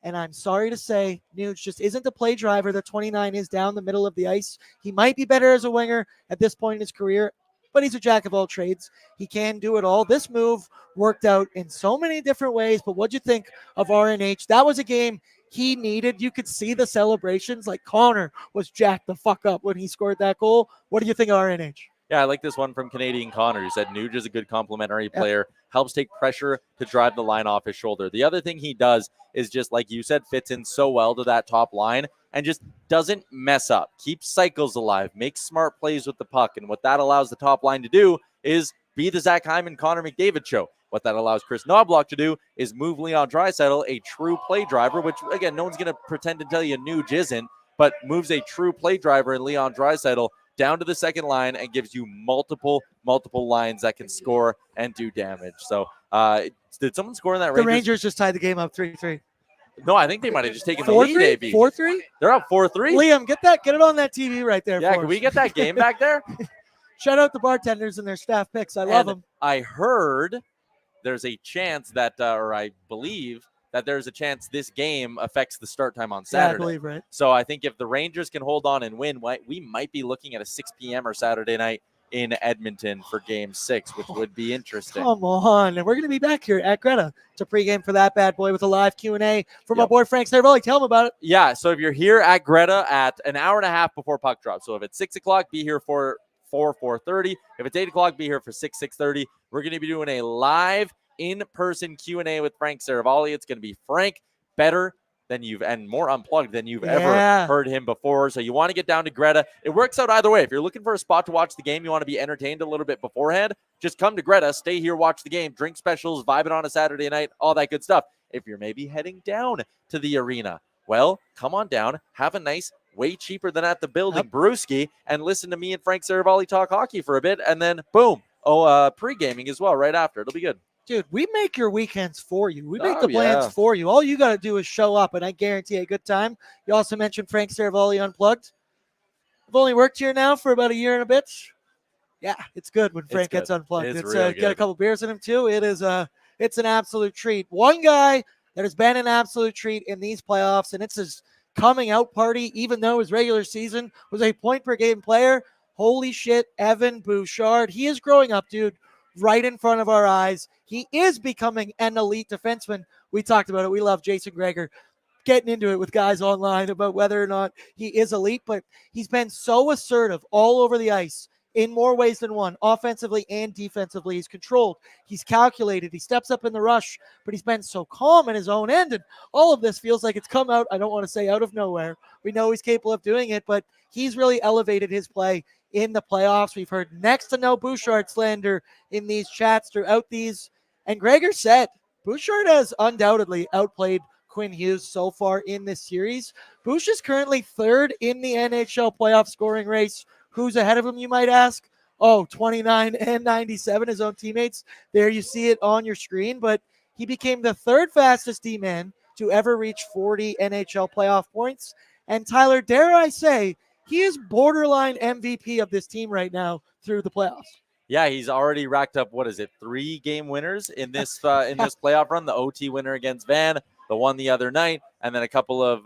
And I'm sorry to say, Nuge just isn't the play driver that 29 is down the middle of the ice. He might be better as a winger at this point in his career, but he's a jack of all trades. He can do it all. This move worked out in so many different ways, but what'd you think of RNH? That was a game he needed. You could see the celebrations. Like Connor was jacked the fuck up when he scored that goal. What do you think of RNH? Yeah, I like this one from Canadian Connor, who said Nuge is a good complementary player, helps take pressure to drive the line off his shoulder. The other thing he does is just, like you said, fits in so well to that top line and just doesn't mess up, keeps cycles alive, makes smart plays with the puck. And what that allows the top line to do is be the Zach Hyman, Connor McDavid show. What that allows Chris Knobloch to do is move Leon Draisaitl, a true play driver, which, again, no one's going to pretend to tell you Nuge isn't, but moves a true play driver in Leon Draisaitl down to the second line and gives you multiple lines that can score and do damage. So did someone score in that The Rangers just tied the game up 3-3. No, I think they might have just taken the lead, AB. 4-3? They're up 4-3. Liam, get it on that TV right there. Yeah, for can us. we get that game back there? Shout out the bartenders and their staff picks. I love them. I heard there's a chance that, or I believe that there's a chance this game affects the start time on Saturday. Yeah, I believe, right? So I think if the Rangers can hold on and win, we might be looking at a 6 p.m. or Saturday night in Edmonton for Game 6, which would be interesting. Come on. And we're going to be back here at Greta to pregame for that bad boy with a live Q&A from my boy Frank Cervelli. Tell him about it. Yeah, so if you're here at Greta at an hour and a half before puck drop, so if it's 6 o'clock, be here for 4:30. If it's 8 o'clock, be here for 6:30. We're going to be doing a live in-person Q&A with Frank Cervelli. It's going to be Frank better than and more unplugged than you've ever heard him before. So you want to get down to Greta. It works out either way. If you're looking for a spot to watch the game, you want to be entertained a little bit beforehand, just come to Greta, stay here, watch the game, drink specials, vibe it on a Saturday night, all that good stuff. If you're maybe heading down to the arena, well, come on down, have a nice, way cheaper than at the building, brewski, and listen to me and Frank Cervelli talk hockey for a bit, and then boom, pre-gaming as well right after. It'll be good. Dude, we make your weekends for you. We make the plans for you. All you got to do is show up, and I guarantee a good time. You also mentioned Frank Cervelli Unplugged. I've only worked here now for about a year and a bit. Yeah, it's good when Frank gets unplugged. It's really get a couple beers in him, too. It's an absolute treat. One guy that has been an absolute treat in these playoffs, and it's his coming out party, even though his regular season was a point-per-game player. Holy shit, Evan Bouchard. He is growing up, dude, right in front of our eyes. He is becoming an elite defenseman. We talked about it. We love Jason Greger getting into it with guys online about whether or not he is elite, but he's been so assertive all over the ice in more ways than one, offensively and defensively. He's controlled. He's calculated. He steps up in the rush, but he's been so calm in his own end. And all of this feels like it's come out, I don't want to say out of nowhere. We know he's capable of doing it, but he's really elevated his play in the playoffs. We've heard next to no Bouchard slander in these chats throughout these. And Greger said Bouchard has undoubtedly outplayed Quinn Hughes so far in this series. Bouch is currently third in the NHL playoff scoring race. Who's ahead of him, you might ask? Oh, 29 and 97, his own teammates. There you see it on your screen. But he became the third fastest D-man to ever reach 40 NHL playoff points. And Tyler, dare I say, he is borderline MVP of this team right now through the playoffs. Yeah, he's already racked up, 3 game winners in this playoff run. The OT winner against Van, the one the other night, and then a couple of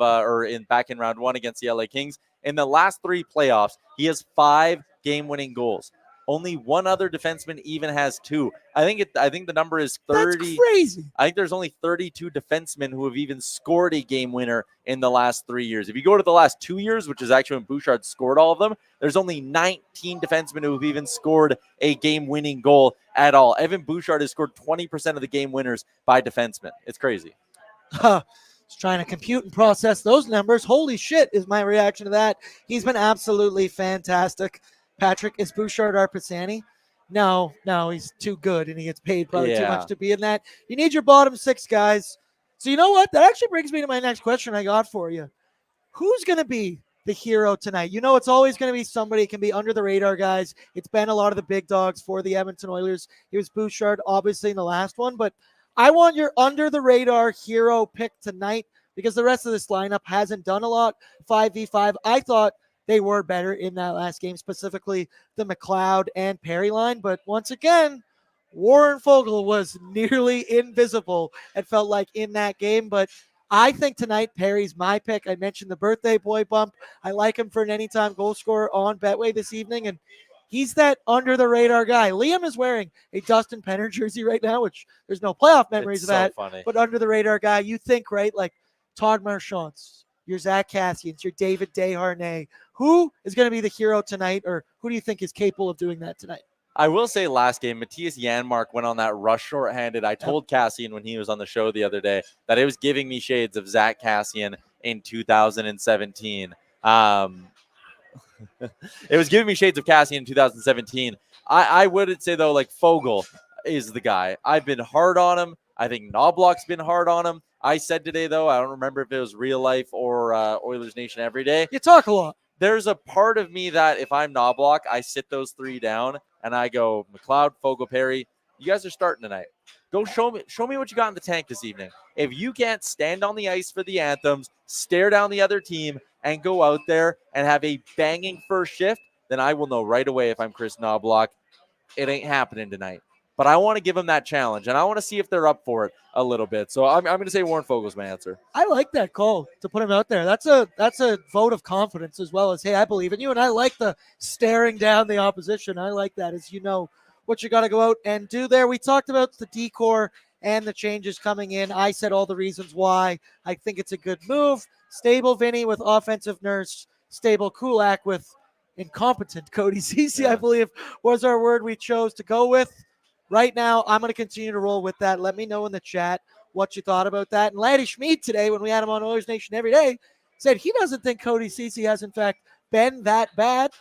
back in round 1 against the LA Kings. In the last 3 playoffs, he has 5 game-winning goals. Only one other defenseman even has 2. I think the number is 30. That's crazy. I think there's only 32 defensemen who have even scored a game winner in the last 3 years. If you go to the last 2 years, which is actually when Bouchard scored all of them, there's only 19 defensemen who have even scored a game-winning goal at all. Evan Bouchard has scored 20% of the game winners by defensemen. It's crazy. Just trying to compute and process those numbers. Holy shit is my reaction to that. He's been absolutely fantastic. Patrick, is Bouchard our Pisani? No, he's too good, and he gets paid probably too much to be in that. You need your bottom 6 guys. So you know what? That actually brings me to my next question I got for you. Who's going to be the hero tonight? You know, it's always going to be somebody. It can be under the radar guys. It's been a lot of the big dogs for the Edmonton Oilers. Here's Bouchard, obviously, in the last one, but I want your under the radar hero pick tonight because the rest of this lineup hasn't done a lot. 5v5. I thought they were better in that last game, specifically the McLeod and Perry line. But once again, Warren Fogle was nearly invisible, it felt like, in that game. But I think tonight Perry's my pick. I mentioned the birthday boy bump. I like him for an anytime goal scorer on Betway this evening, and he's that under the radar guy. Liam is wearing a Dustin Penner jersey right now, which there's no playoff memories It's of that. so funny. But under the radar guy, you think, right? Like Todd Marchand's, your Zach Cassian's, your David Desharnais. Who is going to be the hero tonight, or who do you think is capable of doing that tonight? I will say last game, Matthias Janmark went on that rush shorthanded. I told Cassian when he was on the show the other day that it was giving me shades of Zach Cassian in 2017. It was giving me shades of Cassian in 2017. I would say, though, like Fogle is the guy. I've been hard on him. I think Knobloch's been hard on him. I said today, though, I don't remember if it was Real Life or Oilers Nation Every Day. You talk a lot. There's a part of me that if I'm Knobloch, I sit those three down and I go, McLeod, Fogle, Perry, you guys are starting tonight. Go show me what you got in the tank this evening. If you can't stand on the ice for the anthems, stare down the other team, and go out there and have a banging first shift, then I will know right away if I'm Chris Knobloch, it ain't happening tonight. But I want to give them that challenge, and I want to see if they're up for it a little bit. So I'm going to say Warren Fogel's my answer. I like that call to put him out there. That's a vote of confidence as well as, hey, I believe in you. And I like the staring down the opposition. I like that, as you know what you got to go out and do there. We talked about the decor and the changes coming in. I said all the reasons why I think it's a good move. Stable Vinny with offensive nurse. Stable Kulak with incompetent Cody Ceci, I believe, was our word we chose to go with. Right now, I'm going to continue to roll with that. Let me know in the chat what you thought about that. And Laddie Schmid today, when we had him on Oilers Nation Every Day, said he doesn't think Cody Ceci has, in fact, been that bad.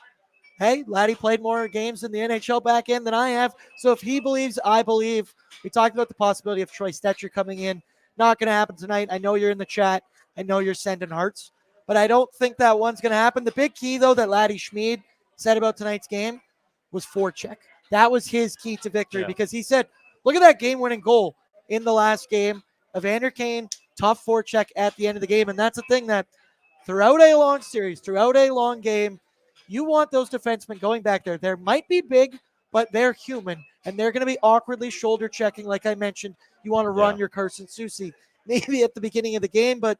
Hey, Laddie played more games in the NHL back end than I have. So if he believes, I believe. We talked about the possibility of Troy Stetcher coming in. Not going to happen tonight. I know you're in the chat. I know you're sending hearts. But I don't think that one's going to happen. The big key, though, that Laddie Schmid said about tonight's game was forecheck. That was his key to victory because he said, look at that game-winning goal in the last game. Evander Kane, tough forecheck at the end of the game. And that's the thing that throughout a long series, throughout a long game, you want those defensemen going back there. They might be big, but they're human, and they're going to be awkwardly shoulder checking. Like I mentioned, you want to run your Carson Soucy maybe at the beginning of the game, but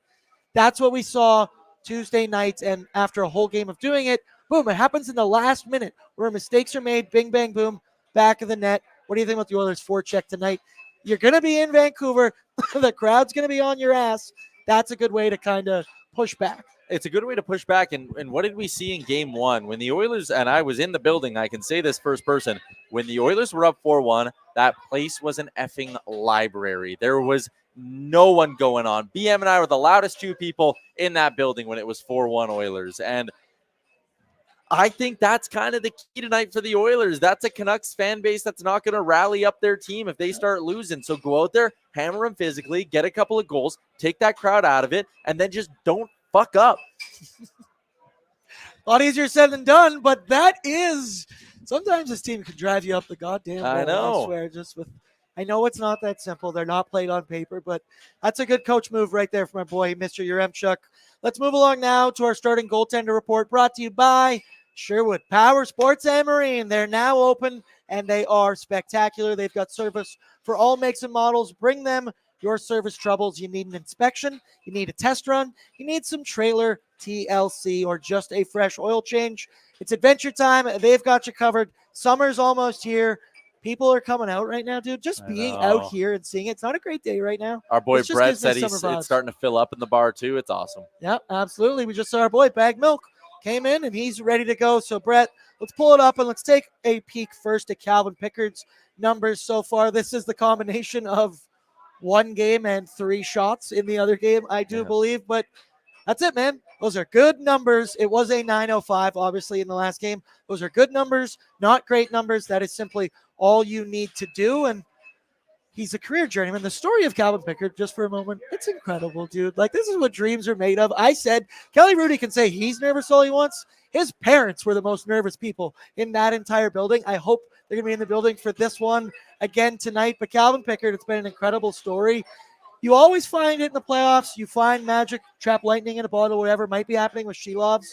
that's what we saw Tuesday night. And after a whole game of doing it, boom, it happens in the last minute where mistakes are made. Bing, bang, boom, back of the net. What do you think about the Oilers forecheck tonight? You're going to be in Vancouver. The crowd's going to be on your ass. That's a good way to kind of push back. It's a good way to push back. And what did we see in game one? When the Oilers, and I was in the building, I can say this first person, when the Oilers were up 4-1, that place was an effing library. There was no one going on. BM and I were the loudest two people in that building when it was 4-1 Oilers. And I think that's kind of the key tonight for the Oilers. That's a Canucks fan base that's not going to rally up their team if they start losing. So go out there, hammer them physically, get a couple of goals, take that crowd out of it, and then just don't fuck up. A lot easier said than done, but that is sometimes this team can drive you up the goddamn wall. I know. I swear, I know it's not that simple. They're not played on paper, but that's a good coach move right there for my boy, Mr. Yaremchuk. Let's move along now to our starting goaltender report, brought to you by Sherwood Power Sports and Marine. They're now open, and they are spectacular. They've got service for all makes and models. Bring them your service troubles. You need an inspection, you need a test run, you need some trailer TLC, or just a fresh oil change. It's adventure time. They've got you covered. Summer's almost here. People are coming out right now, dude. Just being out here and seeing it. It's not a great day right now. Our boy Brett said it's starting to fill up in the bar too. It's awesome. Yeah, absolutely. We just saw our boy Bag Milk came in and he's ready to go. So Brett, let's pull it up and let's take a peek first at Calvin Pickard's numbers so far. This is the combination of one game and 3 shots in the other game, I do believe. But that's it, man. Those are good numbers. It was a 905, obviously, in the last game. Those are good numbers, not great numbers. That is simply all you need to do. And he's a career journeyman. The story of Calvin Pickard, just for a moment, it's incredible, dude. Like, this is what dreams are made of. I said, Kelly Rudy can say he's nervous all he wants. His parents were the most nervous people in that entire building. I hope they're going to be in the building for this one again tonight. But Calvin Pickard, it's been an incredible story. You always find it in the playoffs. You find magic, trap lightning in a bottle, whatever might be happening with Shelovs.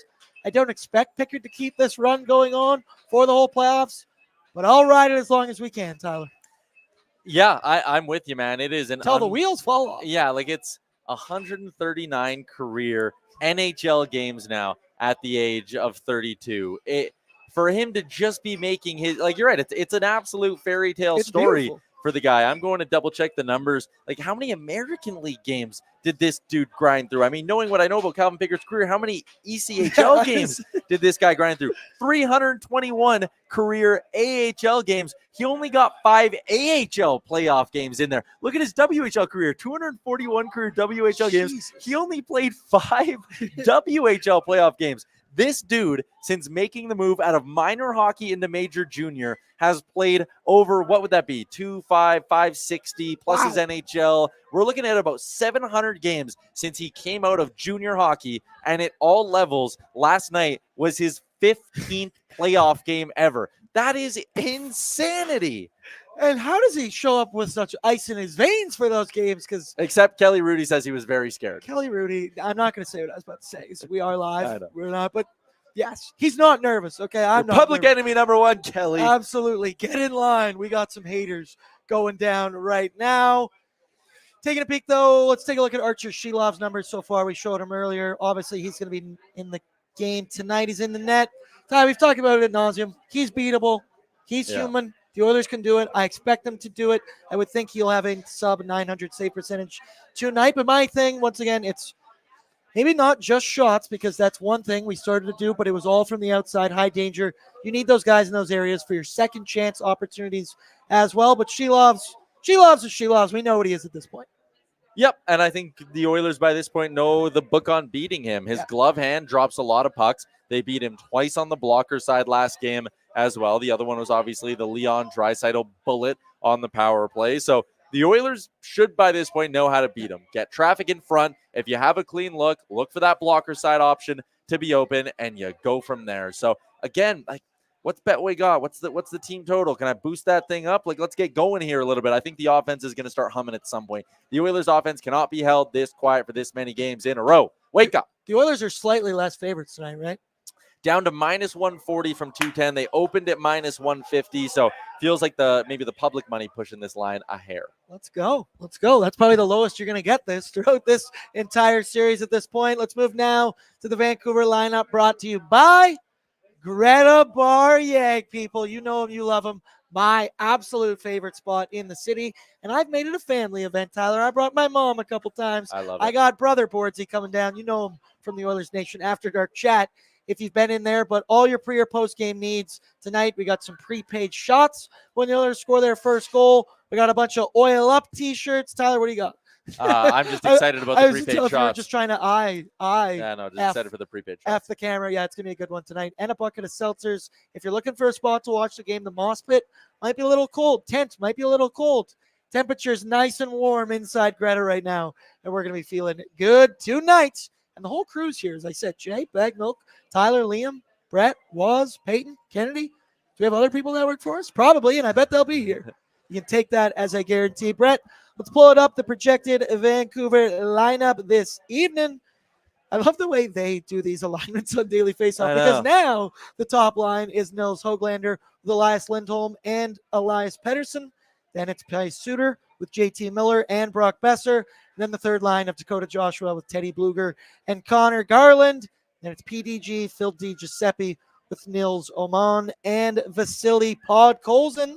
I don't expect Pickard to keep this run going on for the whole playoffs, but I'll ride it as long as we can, Tyler. Yeah, I'm with you, man. It is until the wheels fall off. Yeah, like it's 139 career NHL games now at the age of 32. For him to just be making his, like, you're right, it's an absolute fairy tale story beautiful for the guy. I'm going to double check the numbers. Like, how many American League games did this dude grind through? I mean, knowing what I know about Calvin Pickard's career, how many ECHL games did this guy grind through? 321 career AHL games. He only got 5 AHL playoff games in there. Look at his WHL career, 241 career WHL games. He only played 5 WHL playoff games. This dude, since making the move out of minor hockey into major junior, has played over, what would that be, 560 plus his NHL. We're looking at about 700 games since he came out of junior hockey, and at all levels, last night was his 15th playoff game ever. That is insanity. And how does he show up with such ice in his veins for those games? Because except Kelly Rudy says he was very scared. Kelly Rudy, I'm not going to say what I was about to say. So we are live. We're not, but yes, he's not nervous. Okay, I'm not public enemy number one, Kelly. Absolutely. Get in line. We got some haters going down right now. Taking a peek, though, let's take a look at Archer Shilov's numbers so far. We showed him earlier. Obviously, he's going to be in the game tonight. He's in the net. Ty, we've talked about it ad nauseum. He's beatable. He's human. The Oilers can do it. I expect them to do it. I would think he'll have a sub 900 save percentage tonight. But my thing, once again, it's maybe not just shots, because that's one thing we started to do, but it was all from the outside, high danger. You need those guys in those areas for your second chance opportunities as well. But Shilov's we know what he is at this point. Yep, and I think the Oilers by this point know the book on beating him. His glove hand drops a lot of pucks. They beat him twice on the blocker side last game as well. The other one was obviously the Leon Draisaitl bullet on the power play. So the Oilers should by this point know how to beat him. Get traffic in front. If you have a clean look for that blocker side option to be open, and you go from there. So again, like, what's Betway got? What's the team total? Can I boost that thing up? Like, let's get going here a little bit. I think the offense is going to start humming at some point. The Oilers offense cannot be held this quiet for this many games in a row. Wake up. The Oilers are slightly less favorites tonight, right? Down to minus 140 from 210. They opened at minus 150. So feels like maybe the public money pushing this line a hair. Let's go. That's probably the lowest you're going to get throughout this entire series at this point. Let's move now to the Vancouver lineup, brought to you by Greta Bar Yag, people. You know him, you love him. My absolute favorite spot in the city. And I've made it a family event, Tyler. I brought my mom a couple times. I love it. I got brother Bordsy coming down. You know him from the Oilersnation After Dark chat if you've been in there. But all your pre or post game needs tonight. We got some prepaid shots when the Oilers score their first goal. We got a bunch of Oil Up t-shirts. Tyler, what do you got? I'm just excited about the prepaid shots. We're just trying to just excited for the prepaid shots. F the camera. Yeah, it's going to be a good one tonight. And a bucket of seltzers. If you're looking for a spot to watch the game, the Moss Pit might be a little cold. Tent might be a little cold. Temperature's nice and warm inside Greta right now. And we're going to be feeling good tonight. And the whole crew's here, as I said. Jay, Bagmilk, Tyler, Liam, Brett, Waz, Peyton, Kennedy. Do we have other people that work for us? Probably, and I bet they'll be here. You can take that as a guarantee. Brett, let's pull it up, the projected Vancouver lineup this evening. I love the way they do these alignments on Daily Faceoff, because now the top line is Nils Höglander with Elias Lindholm and Elias Pettersson. Then it's Pius Suter with JT Miller and Brock Besser. And then the third line of Dakota Joshua with Teddy Bluger and Connor Garland. Then it's PDG, Phil DiGiuseppe with Nils Oman and Vasily Podkolzin.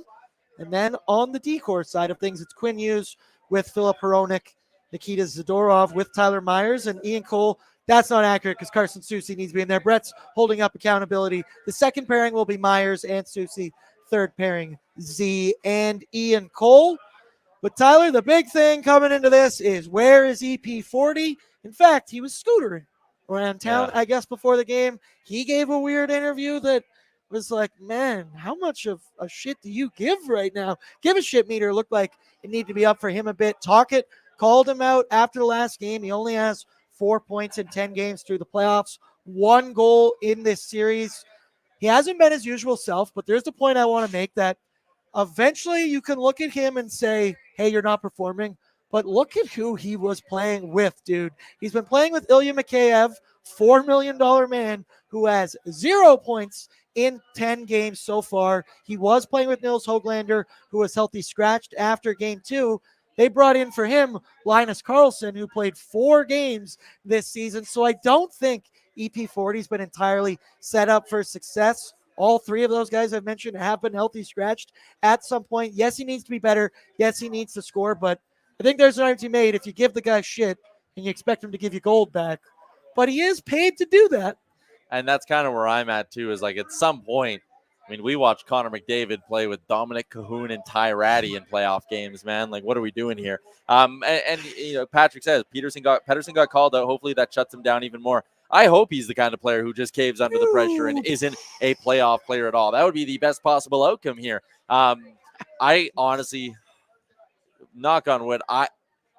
And then on the decor side of things, it's Quinn Hughes with Philip Hronik, Nikita Zadorov with Tyler Myers, and Ian Cole. That's not accurate because Carson Soucy needs to be in there. Brett's holding up accountability. The second pairing will be Myers and Soucy. Third pairing, Z and Ian Cole. But Tyler, the big thing coming into this is, where is EP40? In fact, he was scootering around town, I guess, before the game. He gave a weird interview that was like, man, how much of a shit do you give right now? Give a shit meter. Looked like it needed to be up for him a bit. Talkett called him out after the last game. He only has 4 points in 10 games through the playoffs. 1 goal in this series. He hasn't been his usual self, but there's the point I want to make, that eventually you can look at him and say, hey, you're not performing. But look at who he was playing with, dude. He's been playing with Ilya Mikheyev, $4 million man, who has 0 points in 10 games so far. He was playing with Nils Höglander, who was healthy scratched after game 2. They brought in for him Linus Karlsson, who played 4 games this season. So I don't think EP40's been entirely set up for success. All 3 of those guys I've mentioned have been healthy scratched at some point. Yes, he needs to be better. Yes, he needs to score, but I think there's an argument to be made if you give the guy shit and you expect him to give you gold back. But he is paid to do that. And that's kind of where I'm at, too, is like at some point, I mean, we watched Connor McDavid play with Dominic Cahoon and Ty Ratty in playoff games, man. Like, what are we doing here? And you know, Patrick says Pedersen got called out. Hopefully that shuts him down even more. I hope he's the kind of player who just caves under the pressure and isn't a playoff player at all. That would be the best possible outcome here. I honestly, knock on wood,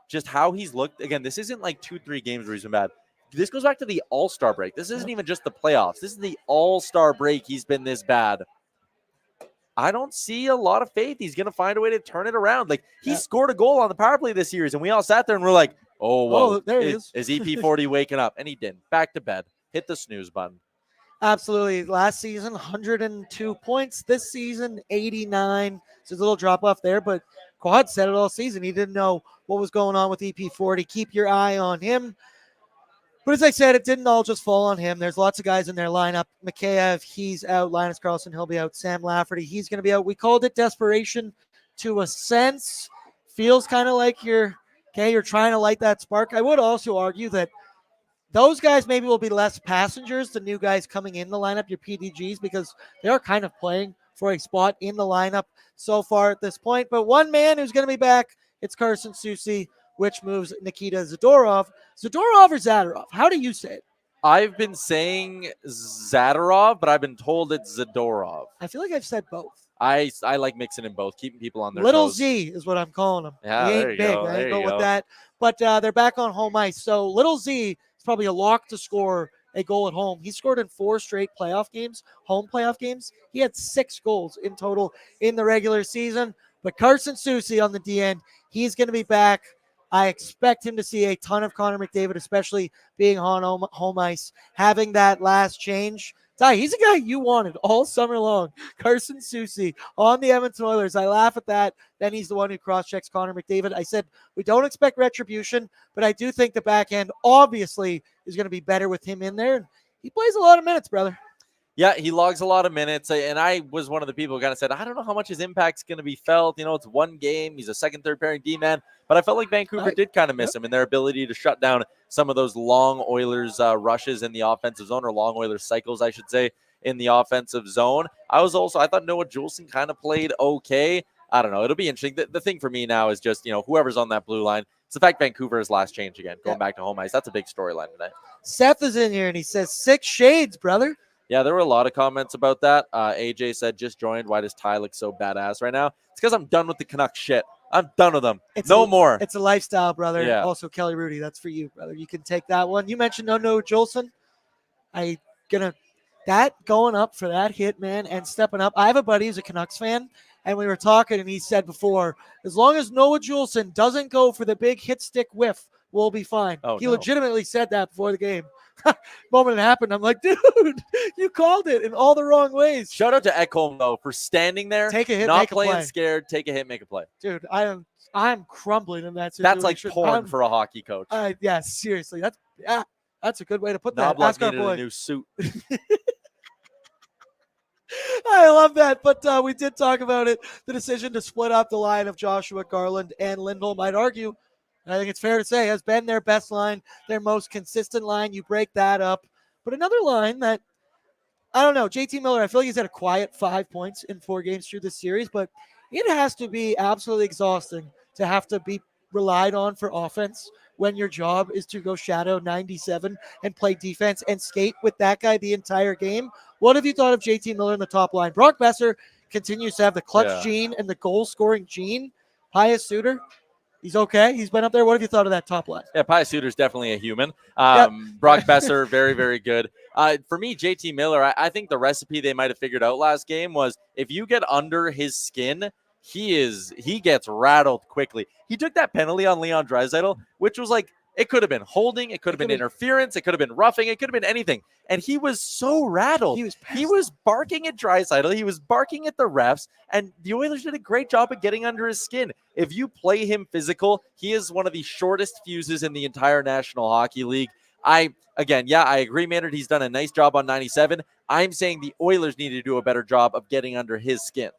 just how he's looked. Again, this isn't like 2-3 games where he's been bad. This goes back to the All-Star break. This isn't even just the playoffs. This is the All-Star break. He's been this bad. I don't see a lot of faith he's going to find a way to turn it around. Like, he scored a goal on the power play this series, and we all sat there and we're like, oh, whoa, there it is. Is EP40 waking up? And he didn't. Back to bed. Hit the snooze button. Absolutely. Last season, 102 points. This season, 89. So there's a little drop off there, but Quad said it all season. He didn't know what was going on with EP40. Keep your eye on him. But as I said, it didn't all just fall on him. There's lots of guys in their lineup. Mikheyev, he's out. Linus Karlsson, he'll be out. Sam Lafferty, he's going to be out. We called it desperation to a sense. Feels kind of like you're trying to light that spark. I would also argue that those guys maybe will be less passengers, the new guys coming in the lineup, your PDGs, because they are kind of playing for a spot in the lineup so far at this point. But one man who's going to be back, it's Carson Soucy, which moves Nikita Zadorov. Zadorov or Zadorov? How do you say it? I've been saying Zadorov, but I've been told it's Zadorov. I feel like I've said both. I like mixing in both, keeping people on their Little toes. Z is what I'm calling him. Yeah, he ain't there you big. go. I ain't go with that. But they're back on home ice. So Little Z is probably a lock to score a goal at home. He scored in 4 straight playoff games, home playoff games. He had 6 goals in total in the regular season. But Carson Soucy on the D end, he's going to be back. I expect him to see a ton of Connor McDavid, especially being on home ice, having that last change. Ty, he's a guy you wanted all summer long. Carson Soucy on the Edmonton Oilers. I laugh at that. Then he's the one who cross-checks Connor McDavid. I said we don't expect retribution, but I do think the back end obviously is going to be better with him in there. He plays a lot of minutes, brother. Yeah, he logs a lot of minutes, and I was one of the people who kind of said, I don't know how much his impact's going to be felt. You know, it's one game. He's a second, third pairing D-man. But I felt like Vancouver did kind of miss him in their ability to shut down some of those long Oilers rushes in the offensive zone, or long Oilers cycles, I should say, in the offensive zone. I thought Noah Juleson kind of played okay. I don't know. It'll be interesting. The thing for me now is just, you know, whoever's on that blue line. It's the fact Vancouver is last change again, going back to home ice. That's a big storyline tonight. Seth is in here, and he says 6 shades, brother. Yeah, there were a lot of comments about that. AJ said, just joined. Why does Ty look so badass right now? It's because I'm done with the Canucks shit. I'm done with them. No more. It's a lifestyle, brother. Yeah. Also, Kelly Rudy, that's for you, brother. You can take that one. You mentioned Noah Juleson. That going up for that hit, man, and stepping up. I have a buddy who's a Canucks fan, and we were talking, and he said before, as long as Noah Juleson doesn't go for the big hit stick whiff, we'll be fine. He legitimately said that before the game. Moment it happened, I'm like, dude, you called it in all the wrong ways. Shout out to Ekholm, though, for standing there, take a hit, not make playing a play. scared, take a hit, make a play. Dude, I'm crumbling in that situation. That's like porn for a hockey coach. Yeah, seriously. That's a good way to put that. Knoblauch needed a new suit. I love that, but we did talk about it. The decision to split up the line of Joshua Garland and Lindholm, I'd argue, and I think it's fair to say, has been their best line, their most consistent line. You break that up. But another line that, I don't know, JT Miller, I feel like he's had a quiet 5 points in 4 games through this series, but it has to be absolutely exhausting to have to be relied on for offense when your job is to go shadow 97 and play defense and skate with that guy the entire game. What have you thought of JT Miller in the top line? Brock Besser continues to have the clutch gene and the goal-scoring gene. Pius Suter, he's okay. He's been up there. What have you thought of that top line? Yeah, Pius Suter's definitely a human. Brock Besser, very, very good. For me, JT Miller, I think the recipe they might have figured out last game was if you get under his skin, he gets rattled quickly. He took that penalty on Leon Draisaitl, which was like, It could have been holding. It could have been interference. It could have been roughing. It could have been anything. And he was so rattled. He was barking at Draisaitl. He was barking at the refs. And the Oilers did a great job of getting under his skin. If you play him physical, he is one of the shortest fuses in the entire National Hockey League. I agree, Maynard. He's done a nice job on 97. I'm saying the Oilers need to do a better job of getting under his skin.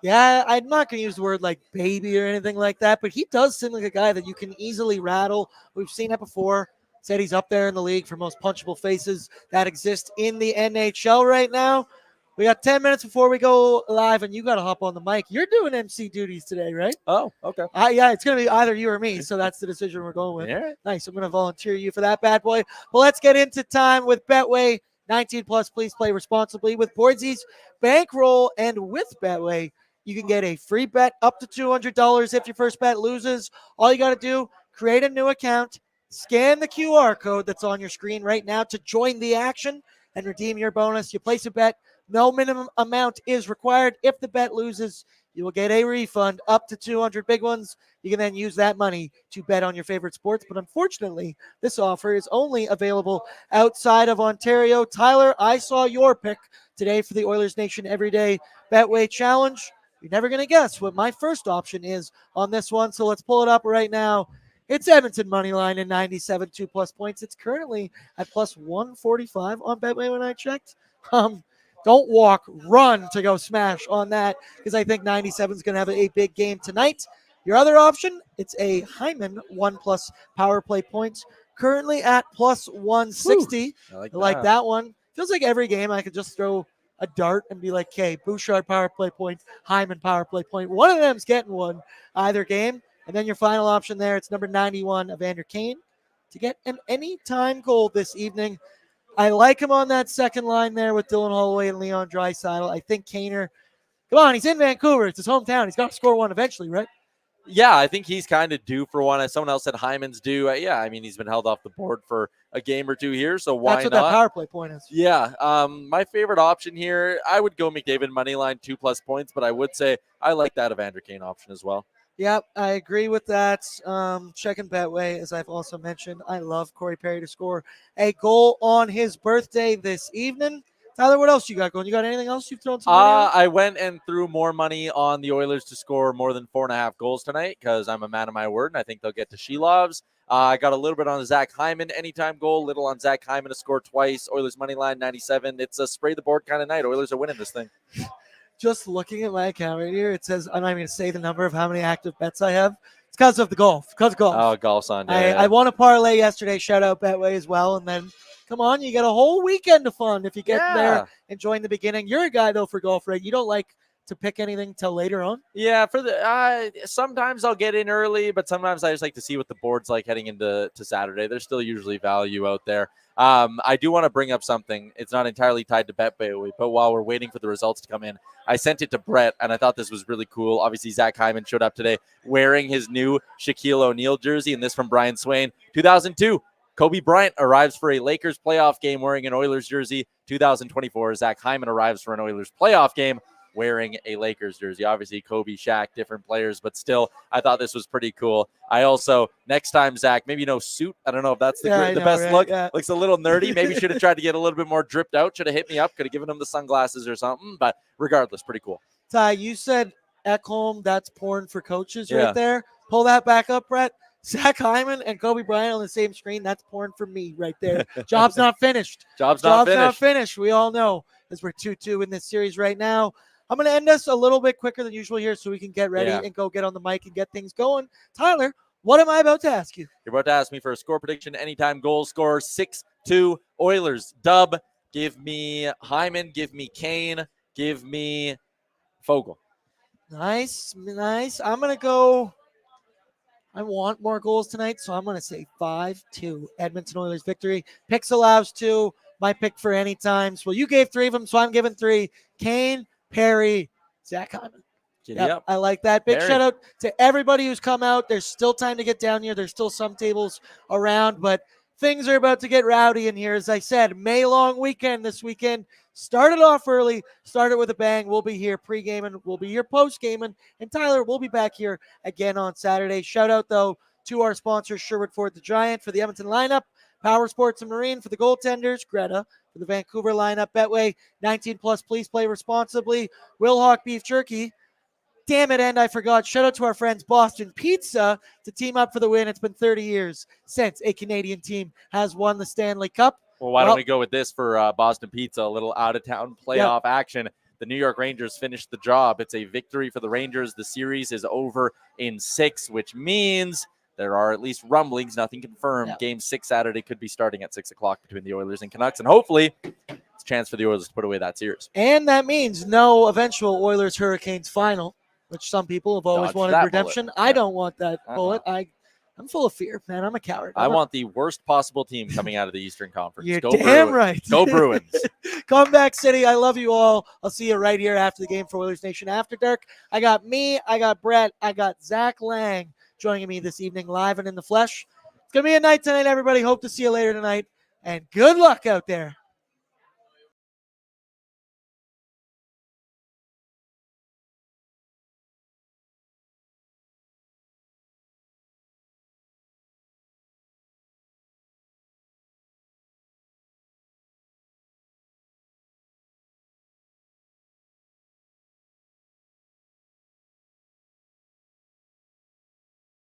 Yeah, I'm not going to use the word like baby or anything like that, but he does seem like a guy that you can easily rattle. We've seen it before. Said he's up there in the league for most punchable faces that exist in the NHL right now. We got 10 minutes before we go live, and you got to hop on the mic. You're doing MC duties today, right? Oh, okay. Yeah, it's going to be either you or me, so that's the decision we're going with. Yeah. Nice. I'm going to volunteer you for that bad boy. Well, let's get into time with Betway. 19 plus, please play responsibly with BORDZY's bankroll, and with Betway, you can get a free bet up to $200 if your first bet loses. All you got to do, create a new account, scan the QR code that's on your screen right now to join the action and redeem your bonus. You place a bet, no minimum amount is required. If the bet loses, you will get a refund up to 200 big ones. You can then use that money to bet on your favorite sports. But unfortunately, this offer is only available outside of Ontario. Tyler, I saw your pick today for the Oilers Nation Everyday Betway Challenge. You're never going to guess what my first option is on this one. So let's pull it up right now. It's Edmonton money line in 97, 2+ points. It's currently at plus 145 on Betway when I checked. Don't walk, run to go smash on that because I think 97 is going to have a big game tonight. Your other option, it's a Hyman 1+ power play points, currently at plus 160. I like that one. Feels like every game I could just throw a dart and be like, okay, Bouchard power play point, Hyman power play point. One of them's getting one either game. And then your final option there, it's number 91, Evander Kane, to get an anytime goal this evening. I like him on that second line there with Dylan Holloway and Leon Draisaitl. I think Kaner, come on, he's in Vancouver. It's his hometown. He's got to score one eventually, right? Yeah, I think he's kind of due for one. As someone else said, Hyman's due. He's been held off the board for a game or two here, so why not? That's what that power play point is. Yeah, my favorite option here, I would go McDavid money line 2+ points, but I would say I like that Evander Kane option as well. Yep, I agree with that. Checking Betway, as I've also mentioned, I love Corey Perry to score a goal on his birthday this evening. Tyler, what else you got going? You got anything else you've thrown some money on? I went and threw more money on the Oilers to score more than 4.5 goals tonight because I'm a man of my word, and I think they'll get to Shelovs. I got a little bit on Zach Hyman anytime goal, little on Zach Hyman to score twice. Oilers money line 97. It's a spray the board kind of night. Oilers are winning this thing. Just looking at my account right here, it says I'm not even going to say the number of how many active bets I have. It's because of the golf. Because of golf. Oh, golf's on. I won a parlay yesterday. Shout out Betway as well. And then, come on, you get a whole weekend of fun if you get there and join the beginning. You're a guy, though, for golf, right? You don't like to pick anything till later on? Yeah, for the sometimes I'll get in early, but sometimes I just like to see what the board's like heading into Saturday. There's still usually value out there. I do want to bring up something. It's not entirely tied to Betway, but while we're waiting for the results to come in, I sent it to Brett, and I thought this was really cool. Obviously, Zach Hyman showed up today wearing his new Shaquille O'Neal jersey, and this from Brian Swain. 2002, Kobe Bryant arrives for a Lakers playoff game wearing an Oilers jersey. 2024, Zach Hyman arrives for an Oilers playoff game wearing a Lakers jersey. Obviously, Kobe, Shaq, different players, but still, I thought this was pretty cool. I also, next time, Zach, maybe no suit. I don't know if that's the best right? look. Yeah. Looks a little nerdy. Maybe should have tried to get a little bit more dripped out. Should have hit me up. Could have given him the sunglasses or something. But regardless, pretty cool. Ty, you said Ekholm, that's porn for coaches right there. Pull that back up, Brett. Zach Hyman and Kobe Bryant on the same screen, that's porn for me right there. Job's not finished. Job's not finished. We all know as we're 2-2 in this series right now. I'm going to end us a little bit quicker than usual here so we can get ready and go get on the mic and get things going. Tyler, what am I about to ask you? You're about to ask me for a score prediction. Anytime goal scorer, 6-2 Oilers. Dub. Give me Hyman. Give me Kane. Give me Fogle. Nice. I'm going to go. I want more goals tonight, so I'm going to say 5-2 Edmonton Oilers victory. Picks allows 2. My pick for any times. Well, you gave 3 of them, so I'm giving 3. Kane, Perry, Zach Hyman. Yep, I like that. Big shout out to everybody who's come out. There's still time to get down here. There's still some tables around, but things are about to get rowdy in here. As I said, May long weekend this weekend. Started off early, started with a bang. We'll be here pre-gaming. We'll be here post-gaming. And Tyler, we'll be back here again on Saturday. Shout out, though, to our sponsor, Sherwood Ford the Giant for the Edmonton lineup, Power Sports and Marine for the goaltenders, Greta for the Vancouver lineup, Betway, 19 plus, please play responsibly, Wilhauk Beef Jerky. Damn it, and I forgot. Shout out to our friends Boston Pizza to team up for the win. It's been 30 years since a Canadian team has won the Stanley Cup. Well, why don't we go with this for Boston Pizza, a little out-of-town playoff action. The New York Rangers finished the job. It's a victory for the Rangers. The series is over in 6, which means there are at least rumblings, nothing confirmed. Game 6 Saturday could be starting at 6 o'clock between the Oilers and Canucks, and hopefully it's a chance for the Oilers to put away that series. And that means no eventual Oilers-Hurricanes final, which some people have always wanted redemption. I don't want that bullet. I'm full of fear, man. I'm a coward. I want the worst possible team coming out of the Eastern Conference. You're Go damn Bruins. right. Go Bruins. Comeback City, I love you all. I'll see you right here after the game for Oilersnation After Dark. I got me, I got Brett, I got Zach Lang joining me this evening live and in the flesh. It's going to be a night tonight, everybody. Hope to see you later tonight, and good luck out there.